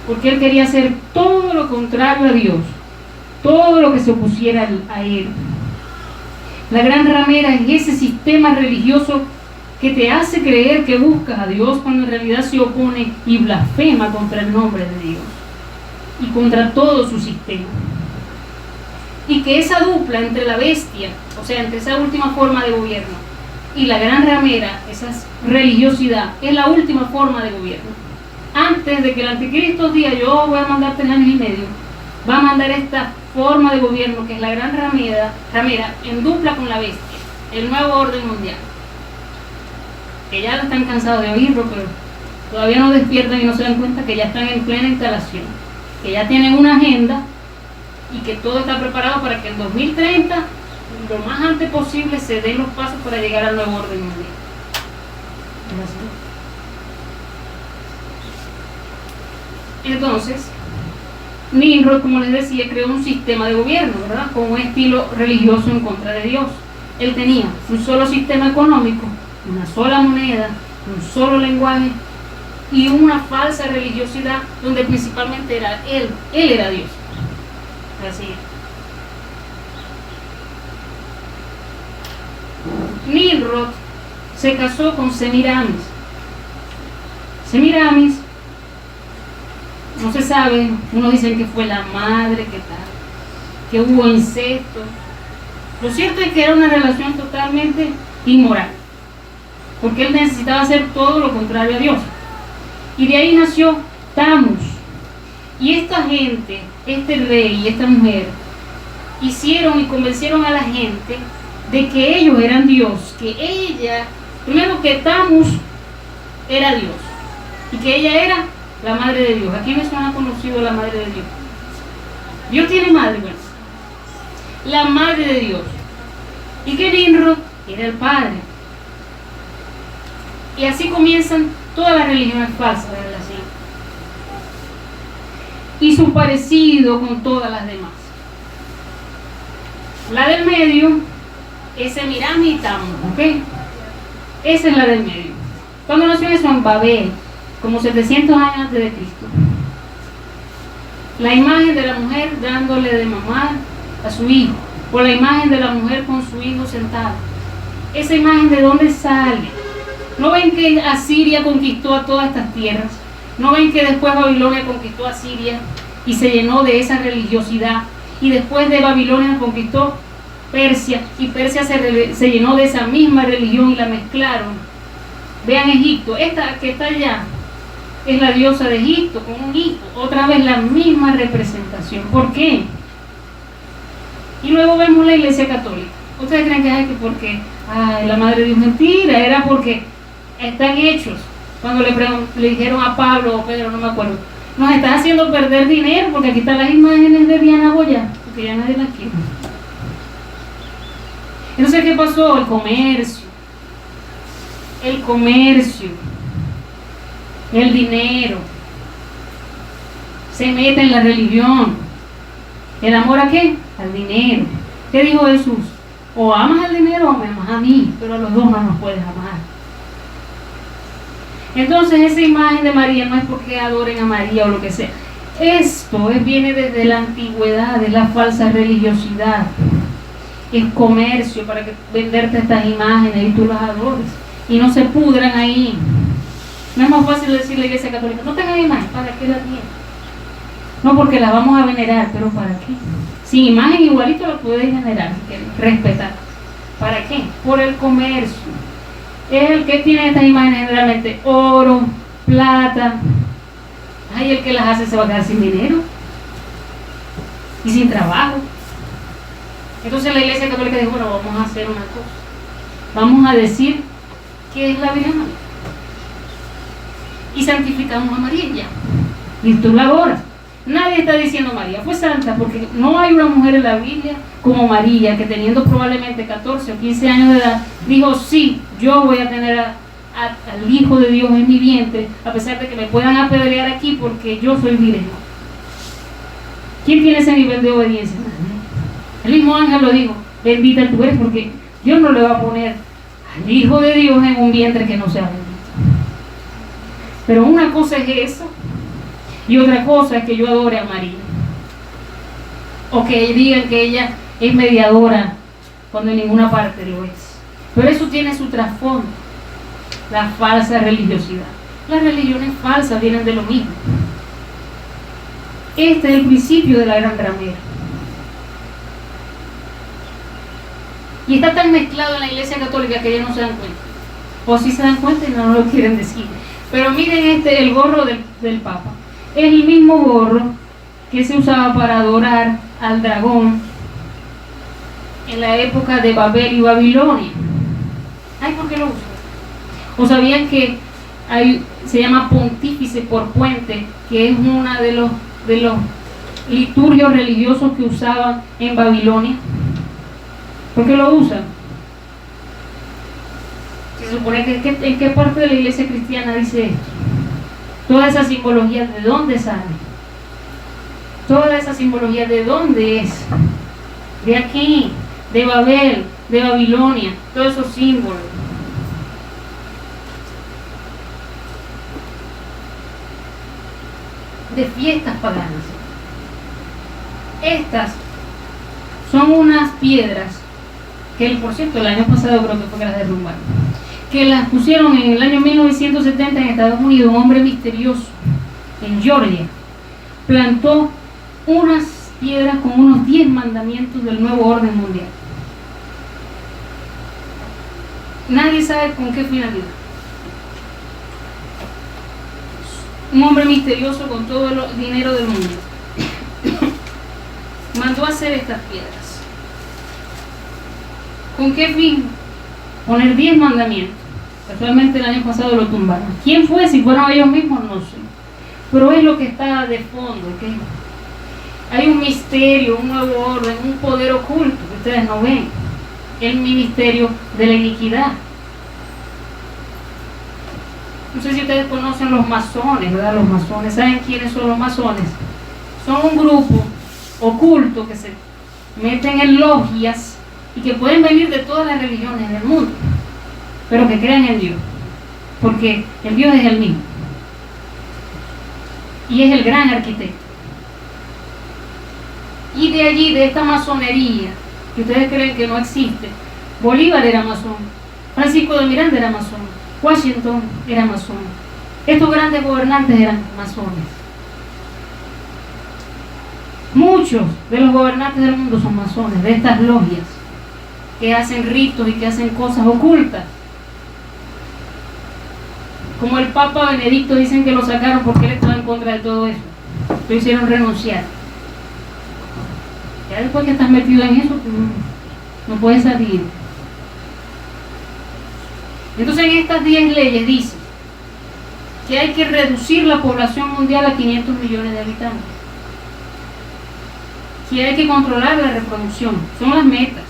Porque él quería hacer todo lo contrario a Dios, todo lo que se opusiera a él. La gran ramera es ese sistema religioso que te hace creer que buscas a Dios cuando en realidad se opone y blasfema contra el nombre de Dios y contra todo su sistema. Y que esa dupla entre la bestia, o sea, entre esa última forma de gobierno y la gran ramera, esa religiosidad, es la última forma de gobierno. Antes de que el anticristo diga, yo voy a mandar 3 años y medio, va a mandar esta forma de gobierno que es la gran ramera en dupla con la bestia, el nuevo orden mundial. Que ya están cansados de oírlo, pero todavía no despiertan y no se dan cuenta que ya están en plena instalación, que ya tienen una agenda y que todo está preparado para que en 2030, lo más antes posible, se den los pasos para llegar al nuevo orden mundial. Entonces, Nimrod, como les decía, creó un sistema de gobierno, ¿verdad? Con un estilo religioso en contra de Dios. Él tenía un solo sistema económico, una sola moneda, un solo lenguaje y una falsa religiosidad donde principalmente era él era Dios. Así es. Nimrod se casó con Semiramis. Semiramis, no se sabe, unos dicen que fue la madre, que tal, que hubo incesto. Lo cierto es que era una relación totalmente inmoral, porque él necesitaba hacer todo lo contrario a Dios. Y de ahí nació Tamus. Y esta gente, este rey y esta mujer, hicieron y convencieron a la gente de que ellos eran Dios, que ella, primero que Tamus era Dios, y que ella era la madre de Dios. ¿A quiénes han conocido la madre de Dios? Dios tiene madre, bueno, la madre de Dios. Y que Nimrod era el padre. Y así comienzan todas las religiones falsas de relación. Y su parecido con todas las demás. La del medio ese Miramitam, ¿ok? Esa es la del medio. ¿Cuándo nació eso? En Babel, como 700 años antes de Cristo. La imagen de la mujer dándole de mamar a su hijo, o la imagen de la mujer con su hijo sentado. Esa imagen, ¿de dónde sale? ¿No ven que Asiria conquistó a todas estas tierras? ¿No ven que después Babilonia conquistó a Siria y se llenó de esa religiosidad? Y después de Babilonia conquistó Persia, y Persia se llenó de esa misma religión y la mezclaron. Vean Egipto, esta que está allá es la diosa de Egipto con un hijo, otra vez la misma representación. ¿Por qué? Y luego vemos la Iglesia Católica. ¿Ustedes creen que es que porque la Madre de Dios? Mentira, era porque están hechos. Cuando le dijeron a Pablo o Pedro, no me acuerdo, nos estás haciendo perder dinero porque aquí están las imágenes de Diana Goya, porque ya nadie las quiere. Entonces, ¿qué pasó? El comercio, el dinero, se mete en la religión. ¿El amor a qué? Al dinero. ¿Qué dijo Jesús? O amas el dinero o me amas a mí, pero a los dos no nos puedes amar. Entonces, esa imagen de María no es porque adoren a María o lo que sea. Esto viene desde la antigüedad, de la falsa religiosidad. Es comercio para venderte estas imágenes y tú las adores y no se pudran ahí. No es más fácil decirle a la Iglesia Católica, no tengan imagen, ¿para qué la tienen? No, porque las vamos a venerar, pero ¿para qué? Sin imagen igualito la puedes venerar, si quieres, respetar. ¿Para qué? Por el comercio. El que tiene estas imágenes generalmente oro, plata. Ay, el que las hace se va a quedar sin dinero y sin trabajo. Entonces la Iglesia Católica dijo, bueno, vamos a hacer una cosa. Vamos a decir que es la Virgen María. Y santificamos a María ya. Y tú la adoras. Nadie está diciendo María fue santa, porque no hay una mujer en la Biblia como María, que teniendo probablemente 14 o 15 años de edad, dijo, sí, yo voy a tener al Hijo de Dios en mi vientre, a pesar de que me puedan apedrear aquí porque yo soy virgen. ¿Quién tiene ese nivel de obediencia? El mismo ángel lo dijo, bendita tú eres, porque Dios no le va a poner al Hijo de Dios en un vientre que no sea bendito. Pero una cosa es eso, y otra cosa es que yo adore a María, o que digan que ella es mediadora cuando en ninguna parte lo es. Pero eso tiene su trasfondo, la falsa religiosidad. Las religiones falsas vienen de lo mismo. Este es el principio de la gran ramera. Y está tan mezclado en la Iglesia Católica que ellos no se dan cuenta. O sí se dan cuenta y no lo quieren decir. Pero miren el gorro del Papa. Es el mismo gorro que se usaba para adorar al dragón en la época de Babel y Babilonia. Ay, ¿por qué lo usan? ¿O sabían que se llama pontífice por puente, que es una de los liturgios religiosos que usaban en Babilonia? ¿Por qué lo usan? Se supone que ¿en qué parte de la iglesia cristiana dice esto? Toda esa simbología, ¿de dónde sale? Toda esa simbología, ¿de dónde es? De aquí, de Babel, de Babilonia, todos esos símbolos. De fiestas paganas. Estas son unas piedras que, por cierto, el año pasado creo que fue que las derrumbaron, que las pusieron en el año 1970 en Estados Unidos. Un hombre misterioso en Georgia plantó unas piedras con unos 10 mandamientos del nuevo orden mundial. Nadie sabe con qué finalidad. Un hombre misterioso con todo el dinero del mundo mandó a hacer estas piedras. ¿Con qué fin? Poner 10 mandamientos. Casualmente el año pasado lo tumbaron. ¿Quién fue? Si fueron ellos mismos, no sé. Pero es lo que está de fondo, ¿okay? Hay un misterio, un nuevo orden, un poder oculto que ustedes no ven. El ministerio de la iniquidad. No sé si ustedes conocen los masones, ¿verdad? Los masones, ¿saben quiénes son los masones? Son un grupo oculto que se meten en logias y que pueden venir de todas las religiones del mundo, pero que crean en Dios, porque el Dios es el mismo y es el gran arquitecto. Y de allí, de esta masonería, que ustedes creen que no existe, Bolívar era masón, Francisco de Miranda era masón, Washington era masón, estos grandes gobernantes eran masones. Muchos de los gobernantes del mundo son masones, de estas logias, que hacen ritos y que hacen cosas ocultas. Como el Papa Benedicto, dicen que lo sacaron porque él estaba en contra de todo eso. Lo hicieron renunciar. Ya después que estás metido en eso, no puedes salir. Entonces en estas 10 leyes dice que hay que reducir la población mundial a 500 millones de habitantes. Que hay que controlar la reproducción, son las metas.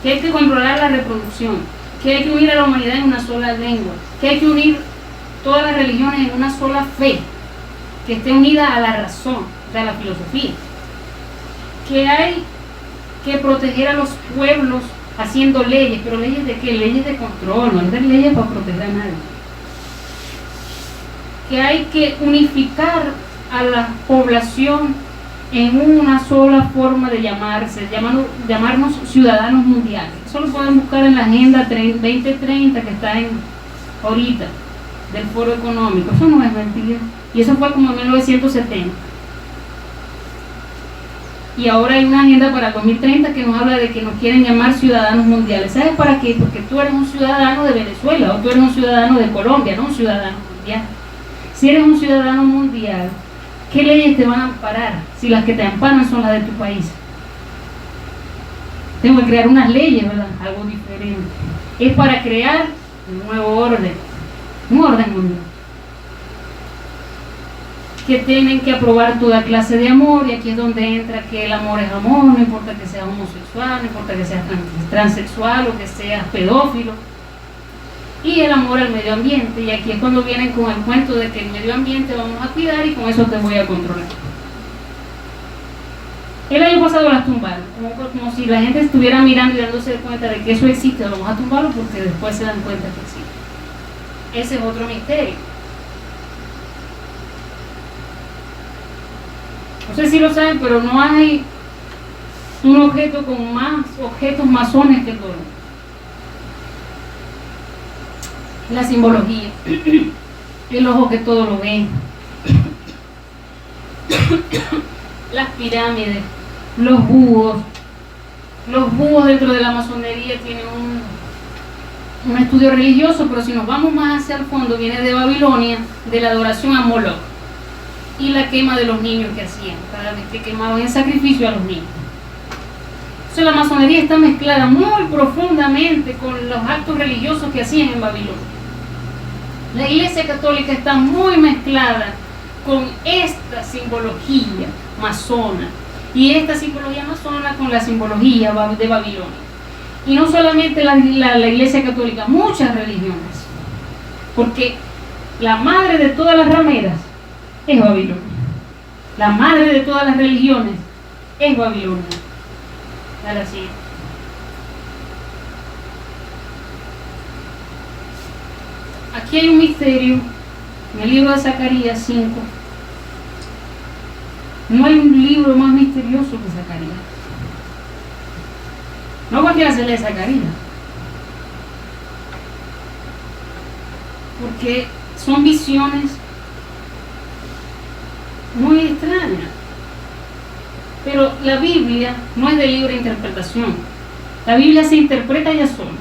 Que hay que controlar la reproducción, que hay que unir a la humanidad en una sola lengua, que hay que unir todas las religiones en una sola fe, que esté unida a la razón, a la filosofía, que hay que proteger a los pueblos haciendo leyes, pero leyes de qué? Leyes de control, no es leyes para proteger a nadie. Que hay que unificar a la población en una sola forma de llamarse, llamarnos ciudadanos mundiales. Eso lo pueden buscar en la Agenda 2030 que está ahorita, del Foro Económico. Eso no es mentira. Y eso fue como en 1970. Y ahora hay una agenda para el 2030 que nos habla de que nos quieren llamar ciudadanos mundiales. ¿Sabes para qué? Porque tú eres un ciudadano de Venezuela o tú eres un ciudadano de Colombia, no un ciudadano mundial. Si eres un ciudadano mundial, ¿qué leyes te van a amparar si las que te amparan son las de tu país? Tengo que crear unas leyes, ¿verdad? Algo diferente. Es para crear un nuevo orden, un orden mundial. Que tienen que aprobar toda clase de amor, y aquí es donde entra que el amor es amor, no importa que seas homosexual, no importa que seas transexual o que seas pedófilo. Y el amor al medio ambiente, y aquí es cuando vienen con el cuento de que el medio ambiente vamos a cuidar y con eso te voy a controlar. El año pasado las tumbaron, como si la gente estuviera mirando y dándose cuenta de que eso existe, vamos a tumbarlo porque después se dan cuenta que existe. Ese es otro misterio. No sé si lo saben, pero no hay un objeto con más objetos masones que el oro. La simbología, el ojo que todo lo ve, las pirámides, los búhos dentro de la masonería tienen un estudio religioso, pero si nos vamos más hacia el fondo, viene de Babilonia, de la adoración a Moloch y la quema de los niños que hacían, cada vez que quemaban en sacrificio a los niños. Entonces la masonería está mezclada muy profundamente con los actos religiosos que hacían en Babilonia. La Iglesia Católica está muy mezclada con esta simbología masona, y esta simbología masona con la simbología de Babilonia. Y no solamente la Iglesia Católica, muchas religiones, porque la madre de todas las rameras es Babilonia. La madre de todas las religiones es Babilonia. Ahora sí. Aquí hay un misterio en el libro de Zacarías 5. No hay un libro más misterioso que Zacarías. No cualquiera se lee Zacarías, porque son visiones muy extrañas. Pero la Biblia no es de libre interpretación. La Biblia se interpreta ella sola.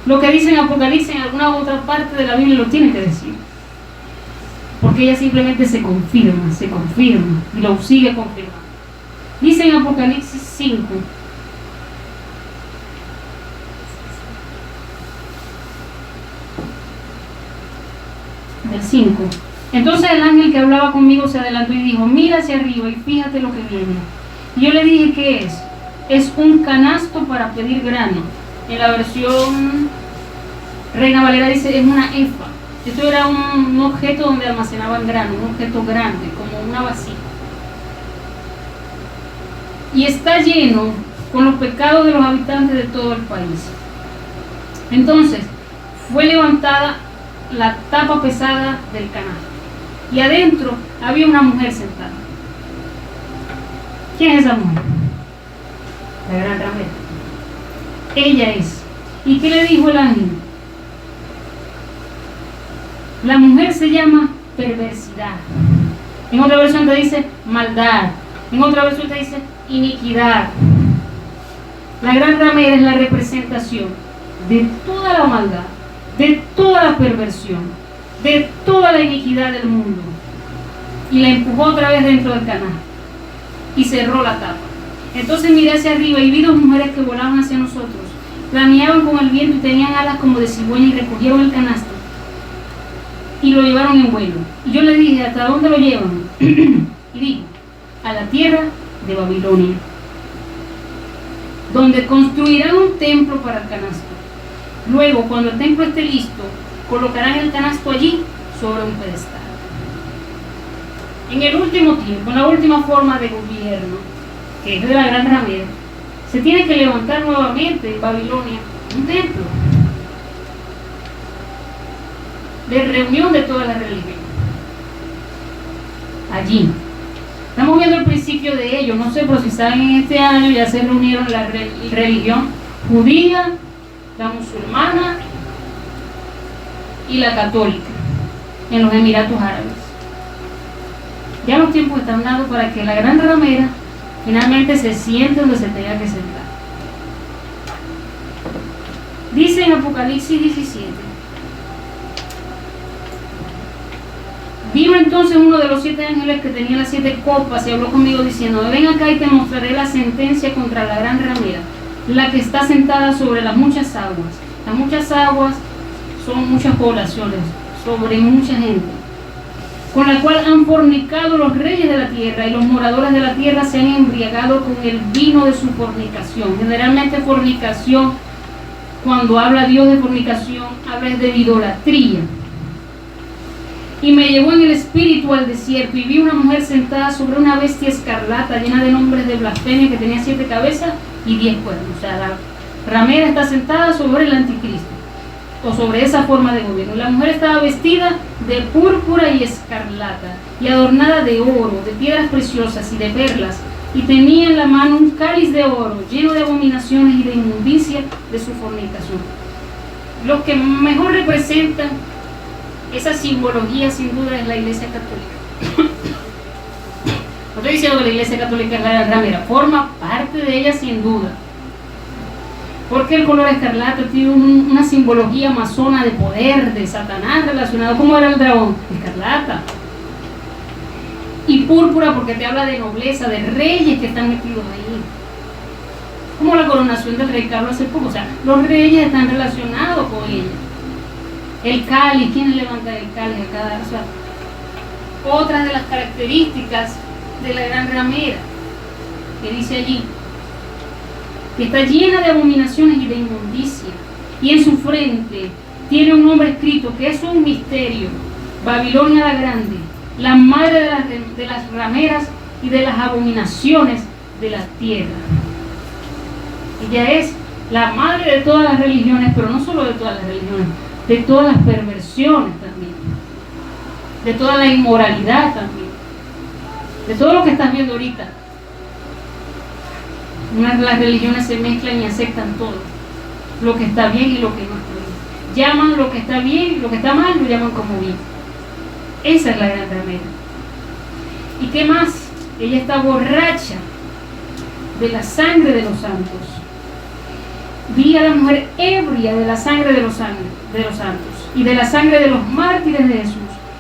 Lo que dice en Apocalipsis en alguna otra parte de la Biblia lo tiene que decir, porque ella simplemente se confirma y lo sigue confirmando. Dice en Apocalipsis 5, del 5: entonces el ángel que hablaba conmigo se adelantó y dijo: mira hacia arriba y fíjate lo que viene. Y yo le dije: ¿qué es? Es un canasto para pedir grano. En la versión Reina Valera dice: es una efa. Esto era un objeto donde almacenaban grano, un objeto grande, como una vasija. Y está lleno con los pecados de los habitantes de todo el país. Entonces fue levantada la tapa pesada del canasto y adentro había una mujer sentada. ¿Quién es esa mujer? La gran ramera. Ella es. ¿Y qué le dijo el ángel? La mujer se llama perversidad. En otra versión te dice maldad. En otra versión te dice iniquidad. La gran ramera es la representación de toda la maldad, de toda la perversión, de toda la iniquidad del mundo. Y la empujó otra vez dentro del canasto y cerró la tapa. Entonces miré hacia arriba y vi dos mujeres que volaban hacia nosotros. Planeaban con el viento y tenían alas como de cigüeña y recogieron el canasto y lo llevaron en vuelo. Y yo le dije, ¿hasta dónde lo llevan? Y dijo, a la tierra de Babilonia, donde construirán un templo para el canasto. Luego, cuando el templo esté listo, colocarán el canasto allí sobre un pedestal. En el último tiempo, en la última forma de gobierno, que es de la gran ramera, se tiene que levantar nuevamente en Babilonia un templo de reunión de todas las religiones. Allí estamos viendo el principio de ello. No sé, pero si saben, en este año ya se reunieron la religión judía, la musulmana y la católica en los Emiratos Árabes. Ya los tiempos están dados para que la gran ramera finalmente se siente donde se tenga que sentar. Dice en Apocalipsis 17: vino entonces uno de los 7 ángeles que tenía las 7 copas y habló conmigo diciendo: ven acá y te mostraré la sentencia contra la gran ramera, la que está sentada sobre las muchas aguas. Las muchas aguas son muchas poblaciones, sobre mucha gente, con la cual han fornicado los reyes de la tierra, y los moradores de la tierra se han embriagado con el vino de su fornicación. Generalmente fornicación, cuando habla Dios de fornicación, habla de idolatría. Y me llevó en el espíritu al desierto, y vi una mujer sentada sobre una bestia escarlata, llena de nombres de blasfemia, que tenía 7 cabezas y 10 cuernos. O sea, la ramera está sentada sobre el anticristo, o sobre esa forma de gobierno. La mujer estaba vestida de púrpura y escarlata, y adornada de oro, de piedras preciosas y de perlas, y tenía en la mano un cáliz de oro, lleno de abominaciones y de inmundicia de su fornicación. Lo que mejor representa esa simbología, sin duda, es la Iglesia Católica. No estoy diciendo que la Iglesia Católica es la ramera, forma parte de ella sin duda. Porque el color escarlata tiene una simbología masona de poder, de Satanás relacionado. ¿Cómo era el dragón? Escarlata. Y púrpura porque te habla de nobleza, de reyes que están metidos ahí. Como la coronación del rey Carlos hace poco. O sea, los reyes están relacionados con ella. El cáliz, ¿quién levanta el cáliz a cada? O sea, otras de las características de la gran ramera, que dice allí, que está llena de abominaciones y de inmundicia, y en su frente tiene un nombre escrito que es un misterio: Babilonia la Grande, la madre de las rameras y de las abominaciones de la tierra. Ella es la madre de todas las religiones, pero no solo de todas las religiones, de todas las perversiones también, de toda la inmoralidad también, de todo lo que estás viendo ahorita. Las religiones se mezclan y aceptan todo, lo que está bien y lo que no está bien. Llaman lo que está bien y lo que está mal lo llaman como bien. Esa es la gran ramera. ¿Y qué más? Ella está borracha de la sangre de los santos. Vi a la mujer ebria de la sangre de los santos y de la sangre de los mártires de Jesús.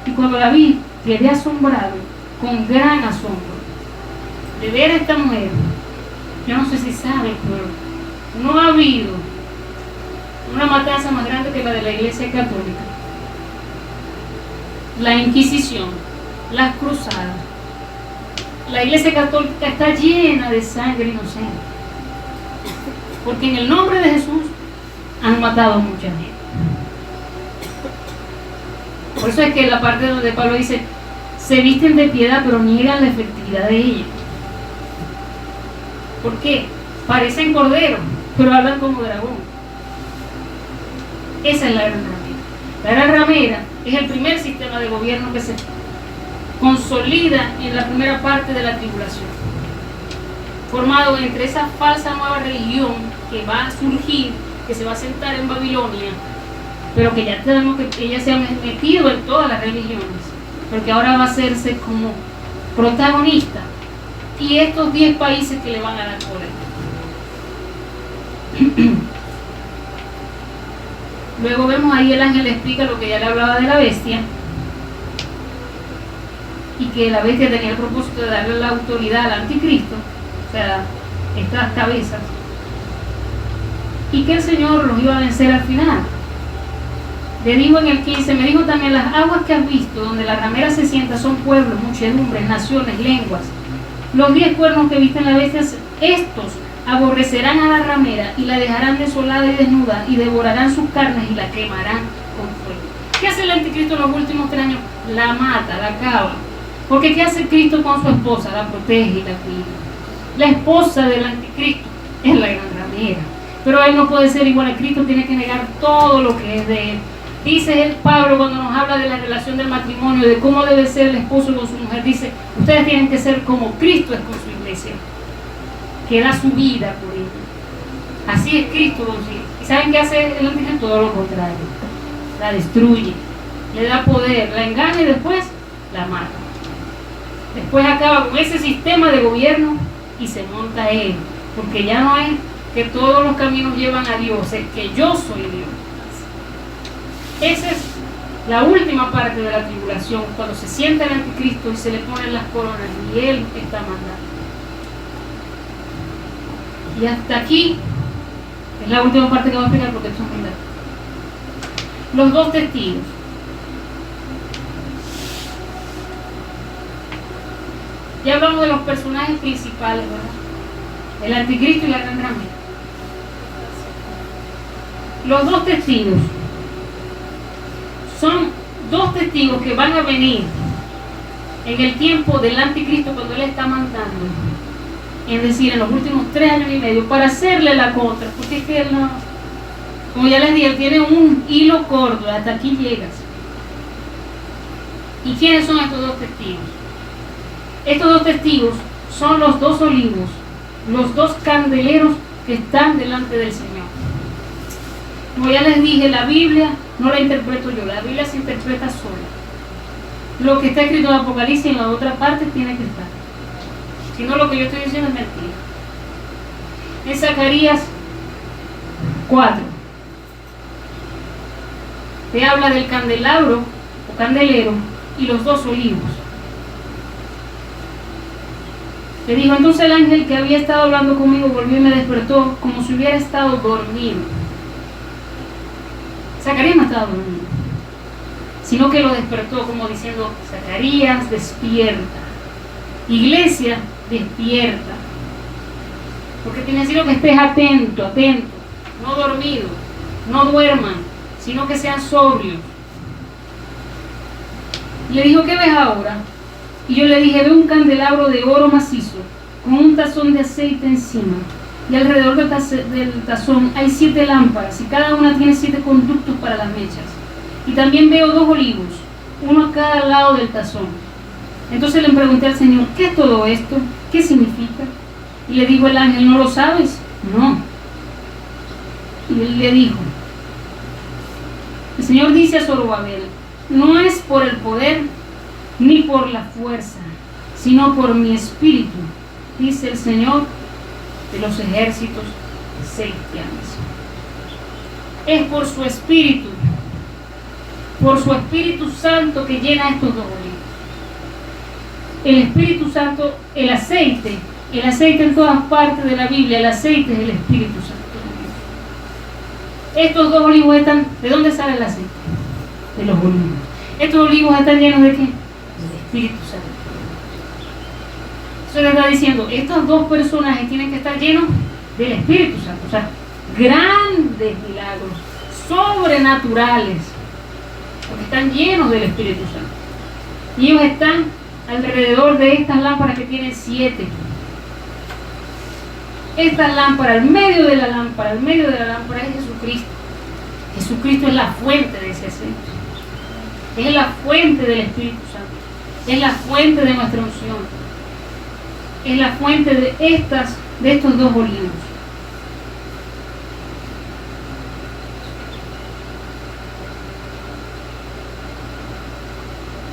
Y cuando la vi, quedé asombrado, con gran asombro, de ver a esta mujer. Yo no sé si saben, pero no ha habido una matanza más grande que la de la Iglesia Católica. La Inquisición, las cruzadas. La Iglesia Católica está llena de sangre inocente, porque en el nombre de Jesús han matado a mucha gente. Por eso es que la parte donde Pablo dice: se visten de piedad pero niegan la efectividad de ella. ¿Por qué? Parecen corderos, pero hablan como dragón. Esa es la gran ramera. La gran ramera es el primer sistema de gobierno que se consolida en la primera parte de la tribulación, formado entre esa falsa nueva religión que va a surgir, que se va a sentar en Babilonia, pero que ya tenemos que ella se ha metido en todas las religiones, porque ahora va a hacerse como protagonista, y estos 10 países que le van a dar poder. Luego vemos ahí el ángel explica lo que ya le hablaba de la bestia, y que la bestia tenía el propósito de darle la autoridad al anticristo, o sea, estas cabezas, y que el Señor los iba a vencer al final. Le dijo en el 15, me dijo también, las aguas que has visto, donde la ramera se sienta, son pueblos, muchedumbres, naciones, lenguas. Los 10 cuernos que viste en la bestia, estos aborrecerán a la ramera y la dejarán desolada y desnuda, y devorarán sus carnes y la quemarán con fuego. ¿Qué hace el anticristo en los últimos 3 años? La mata, la acaba. Porque ¿qué hace Cristo con su esposa? La protege y la cuida. La esposa del anticristo es la gran ramera. Pero él no puede ser igual a Cristo, tiene que negar todo lo que es de él. Dice el Pablo cuando nos habla de la relación del matrimonio, de cómo debe ser el esposo con su mujer, dice, ustedes tienen que ser como Cristo es con su iglesia, que da su vida por ella. Así es Cristo con su iglesia. ¿Y saben qué hace el anticristo? Todo lo contrario. La destruye, le da poder, la engaña y después la mata. Después acaba con ese sistema de gobierno y se monta él, porque ya no es que todos los caminos llevan a Dios, es que yo soy Dios. Esa es la última parte de la tribulación, cuando se sienta el anticristo y se le ponen las coronas y él está mandando. Y hasta aquí es la última parte que voy a explicar porque esto es muy largo. Los 2 testigos. Ya hablamos de los personajes principales, ¿verdad? El anticristo y la gran ramera. Los 2 testigos son 2 testigos que van a venir en el tiempo del anticristo cuando él está mandando, es decir, en los últimos 3 años y medio, para hacerle la contra, porque es que él no, como ya les dije, él tiene un hilo corto, hasta aquí llegas. ¿Y quiénes son estos 2 testigos? Estos 2 testigos son los 2 olivos, los 2 candeleros que están delante del Señor. Como ya les dije, la Biblia no la interpreto yo, la Biblia se interpreta sola. Lo que está escrito en Apocalipsis en la otra parte tiene que estar. Si no, lo que yo estoy diciendo es mentira. En Zacarías 4 te habla del candelabro o candelero y los 2 olivos. Le dijo, entonces el ángel que había estado hablando conmigo volvió y me despertó como si hubiera estado dormido. Zacarías no estaba dormido, sino que lo despertó como diciendo, Zacarías, despierta. Iglesia, despierta. Porque tiene que decir que estés atento, atento, no dormido, no duerman, sino que sean sobrios. Le dijo, ¿qué ves ahora? Y yo le dije, veo un candelabro de oro macizo, con un tazón de aceite encima. Y alrededor del tazón hay 7 lámparas, y cada una tiene 7 conductos para las mechas. Y también veo 2 olivos, uno a cada lado del tazón. Entonces le pregunté al Señor, ¿qué es todo esto? ¿Qué significa? Y le dijo el ángel, ¿no lo sabes? No. Y él le dijo, el Señor dice a Zorobabel, no es por el poder ni por la fuerza, sino por mi espíritu, dice el Señor de los ejércitos celestiales. Es por su Espíritu Santo que llena estos 2 olivos. El Espíritu Santo, el aceite en todas partes de la Biblia, el aceite es el Espíritu Santo. Estos 2 olivos están, ¿de dónde sale el aceite? De los olivos. Estos olivos están llenos de ¿qué? Del Espíritu Santo. Eso le está diciendo, estos 2 personajes tienen que estar llenos del Espíritu Santo, o sea, grandes milagros, sobrenaturales, porque están llenos del Espíritu Santo. Y ellos están alrededor de estas lámparas que tienen 7. esta lámpara, el medio de la lámpara es Jesucristo. Jesucristo es la fuente de ese aceite. Es la fuente del Espíritu Santo. Es la fuente de nuestra unción. Es la fuente de estos dos olivos.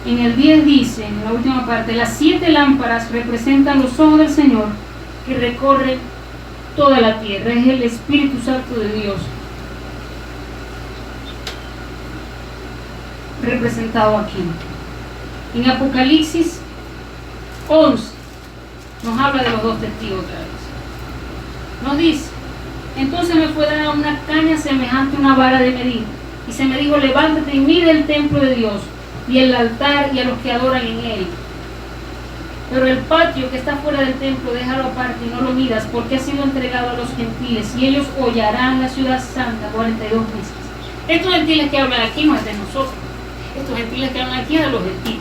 En el 10 dice, en la última parte, las 7 lámparas representan los ojos del Señor que recorren toda la tierra. Es el Espíritu Santo de Dios representado aquí. En Apocalipsis 11 nos habla de los dos testigos otra vez. Nos dice: entonces me fue dada una caña semejante a una vara de medir, y se me dijo: levántate y mide el templo de Dios, y el altar, y a los que adoran en él. Pero el patio que está fuera del templo, déjalo aparte y no lo midas, porque ha sido entregado a los gentiles, y ellos hollarán la ciudad santa 42 meses. Estos gentiles que hablan aquí no es de nosotros. Estos gentiles que hablan aquí es de los gentiles,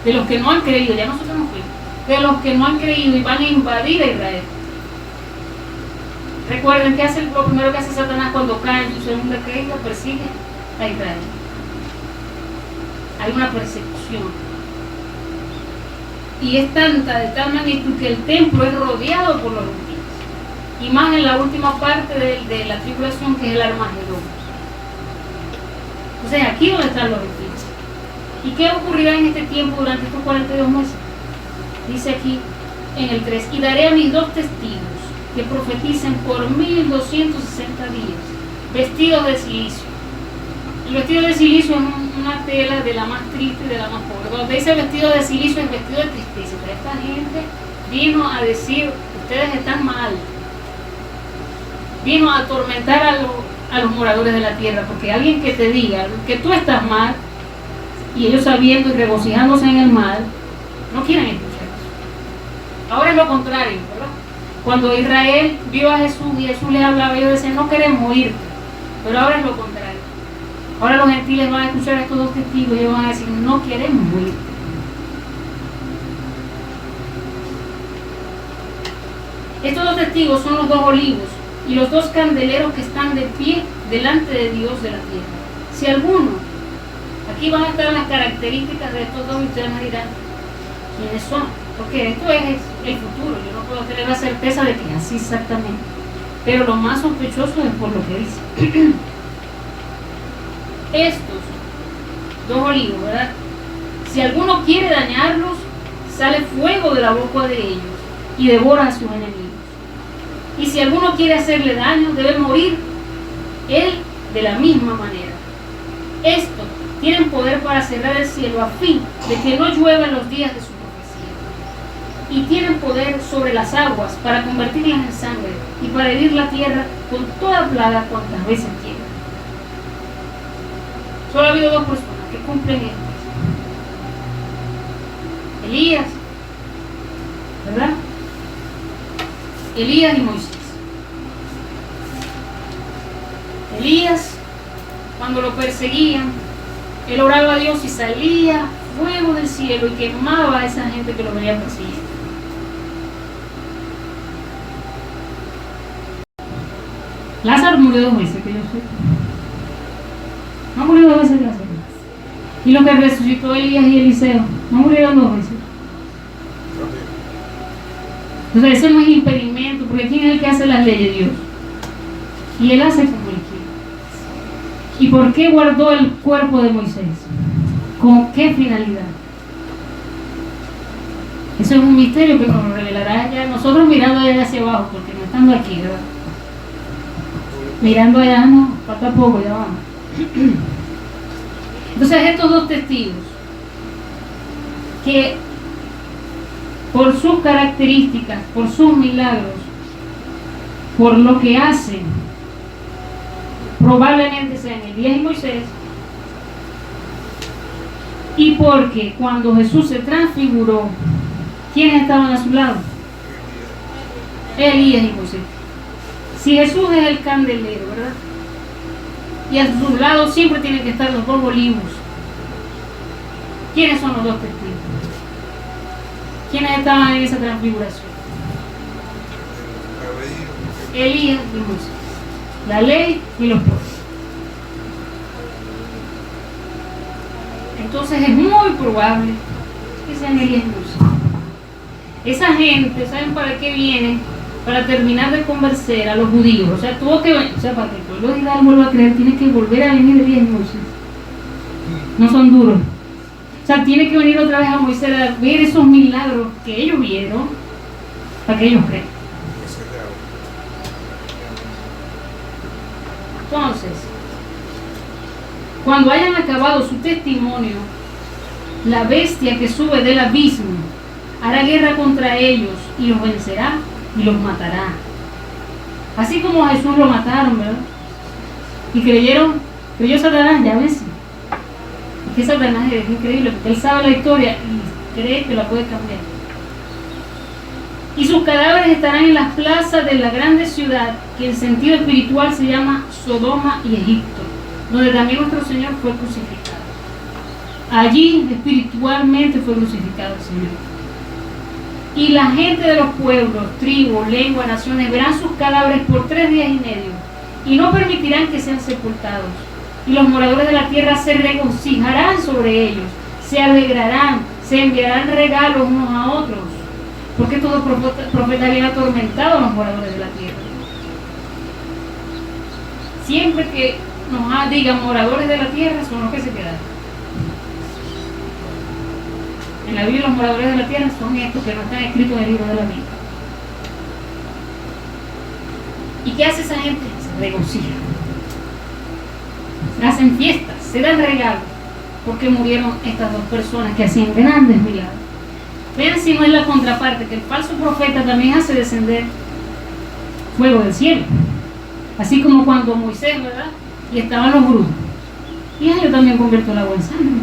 de los que no han creído. Ya nosotros no fuimos, de los que no han creído y van a invadir a Israel. Recuerden que lo primero que hace Satanás cuando cae en su segunda caída: persigue a Israel. Hay una persecución, y es tanta, de tal magnitud, que el templo es rodeado por los gentiles, y más en la última parte de la tribulación, que es el Armagedón. Entonces aquí donde están los gentiles. ¿Y qué ocurrirá en este tiempo durante estos 42 meses? Dice aquí en el 3: y daré a mis 2 testigos que profeticen por 1260 días, vestidos de silicio. El vestido de silicio es una tela de la más triste y de la más pobre. Cuando dice vestido de silicio, es vestido de tristeza. Esta gente vino a decir: ustedes están mal. Vino a atormentar a los moradores de la tierra, porque alguien que te diga que tú estás mal, y ellos sabiendo y regocijándose en el mal, no quieren escuchar eso. Ahora es lo contrario, ¿verdad? Cuando Israel vio a Jesús y Jesús les hablaba, ellos decían: no queremos oírte. Pero ahora es lo contrario. Ahora los gentiles van a escuchar a estos 2 testigos y ellos van a decir: no queremos oírte. Estos 2 testigos son los 2 olivos y los 2 candeleros que están de pie delante de Dios de la tierra. Si alguno, aquí van a estar las características de estos 2 y ustedes me dirán quiénes son, porque esto es el futuro. Yo no puedo tener la certeza de que es así exactamente, pero lo más sospechoso es por lo que dice. Estos 2 olivos, ¿verdad? Si alguno quiere dañarlos, sale fuego de la boca de ellos y devora a sus enemigos. Y si alguno quiere hacerle daño, debe morir él de la misma manera. Estos tienen poder para cerrar el cielo a fin de que no llueva en los días de su profecía. Y tienen poder sobre las aguas para convertirlas en sangre y para herir la tierra con toda plaga cuantas veces quieran. Solo ha habido 2 personas que cumplen esto: Elías, ¿verdad? Elías y Moisés. Elías, cuando lo perseguían, él oraba a Dios y salía fuego del cielo y quemaba a esa gente que lo venía persiguiendo. Lázaro murió 2 veces, que yo sé. No murió 2 veces Lázaro. Y lo que resucitó Elías y Eliseo, no murieron 2 veces. Entonces ese no es impedimento, porque ¿quién es el que hace las leyes? Dios. Y él hace como él quiere. ¿Y por qué guardó el cuerpo de Moisés? ¿Con qué finalidad? Eso es un misterio que nos revelará allá, nosotros mirando allá hacia abajo, porque no estando aquí, ¿verdad? Mirando allá, no, falta poco, ya vamos. Entonces estos 2 testigos, que por sus características, por sus milagros, por lo que hacen, probablemente sean Elías y Moisés, y porque cuando Jesús se transfiguró, ¿quiénes estaban a su lado? Elías y Moisés. Si Jesús es el candelero, ¿verdad? Y a su lado siempre tienen que estar los 2 olivos. ¿Quiénes son los 2 testigos? ¿Quiénes estaban en esa transfiguración? Elías y Moisés. La ley y los profetas. Entonces es muy probable que sean Elías y Moisés. Esa gente, ¿saben para qué viene? Para terminar de convencer a los judíos. O sea, tuvo que venir, o sea, para que el pueblo de Israel vuelva a creer, tiene que volver a venir Elías y Moisés. No son duros. O sea, tiene que venir otra vez a Moisés a ver esos milagros que ellos vieron para que ellos crean. Entonces, cuando hayan acabado su testimonio, la bestia que sube del abismo hará guerra contra ellos y los vencerá y los matará. Así como a Jesús lo mataron, ¿verdad? Y creyó Satanás, ya ves. Es que Satanás es increíble, porque él sabe la historia y cree que la puede cambiar. Y sus cadáveres estarán en las plazas de la grande ciudad, que en sentido espiritual se llama Sodoma y Egipto, donde también nuestro Señor fue crucificado. Allí espiritualmente fue crucificado el Señor. Y la gente de los pueblos, tribus, lenguas, naciones verán sus cadáveres por 3 días y medio, y no permitirán que sean sepultados. Y los moradores de la tierra se regocijarán sobre ellos, se alegrarán, se enviarán regalos unos a otros, porque todo profeta había atormentado a los moradores de la tierra. Siempre que nos digan moradores de la tierra, son los que se quedan. En la Biblia los moradores de la tierra son estos que no están escritos en el libro de la Biblia. ¿Y qué hace esa gente? Se regocija. Hacen fiestas, se dan regalos, porque murieron estas 2 personas que hacían grandes milagros. Vean si no es la contraparte, que el falso profeta también hace descender fuego del cielo. Así como cuando Moisés, ¿verdad? Y estaban los brujos. Y yo también convierto el agua en sangre.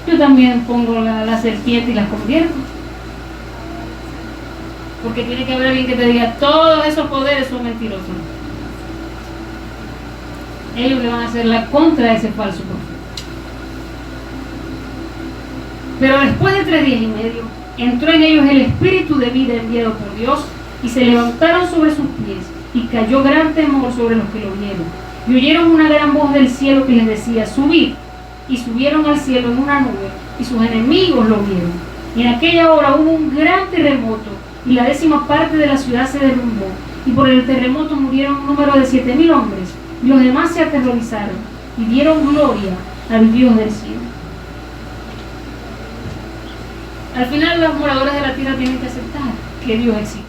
Yo también pongo la serpiente y las convierto. Porque tiene que haber alguien que te diga, todos esos poderes son mentirosos. Ellos le van a hacer la contra a ese falso profeta. Pero después de 3 días y medio, entró en ellos el espíritu de vida enviado por Dios, y se levantaron sobre sus pies, y cayó gran temor sobre los que lo vieron. Y oyeron una gran voz del cielo que les decía, subid. Y subieron al cielo en una nube, y sus enemigos lo vieron. Y en aquella hora hubo un gran terremoto, y la 10ª parte de la ciudad se derrumbó, y por el terremoto murieron un número de 7,000 hombres, y los demás se aterrorizaron, y dieron gloria al Dios del cielo. Al final los moradores de la tierra tienen que aceptar que Dios existe.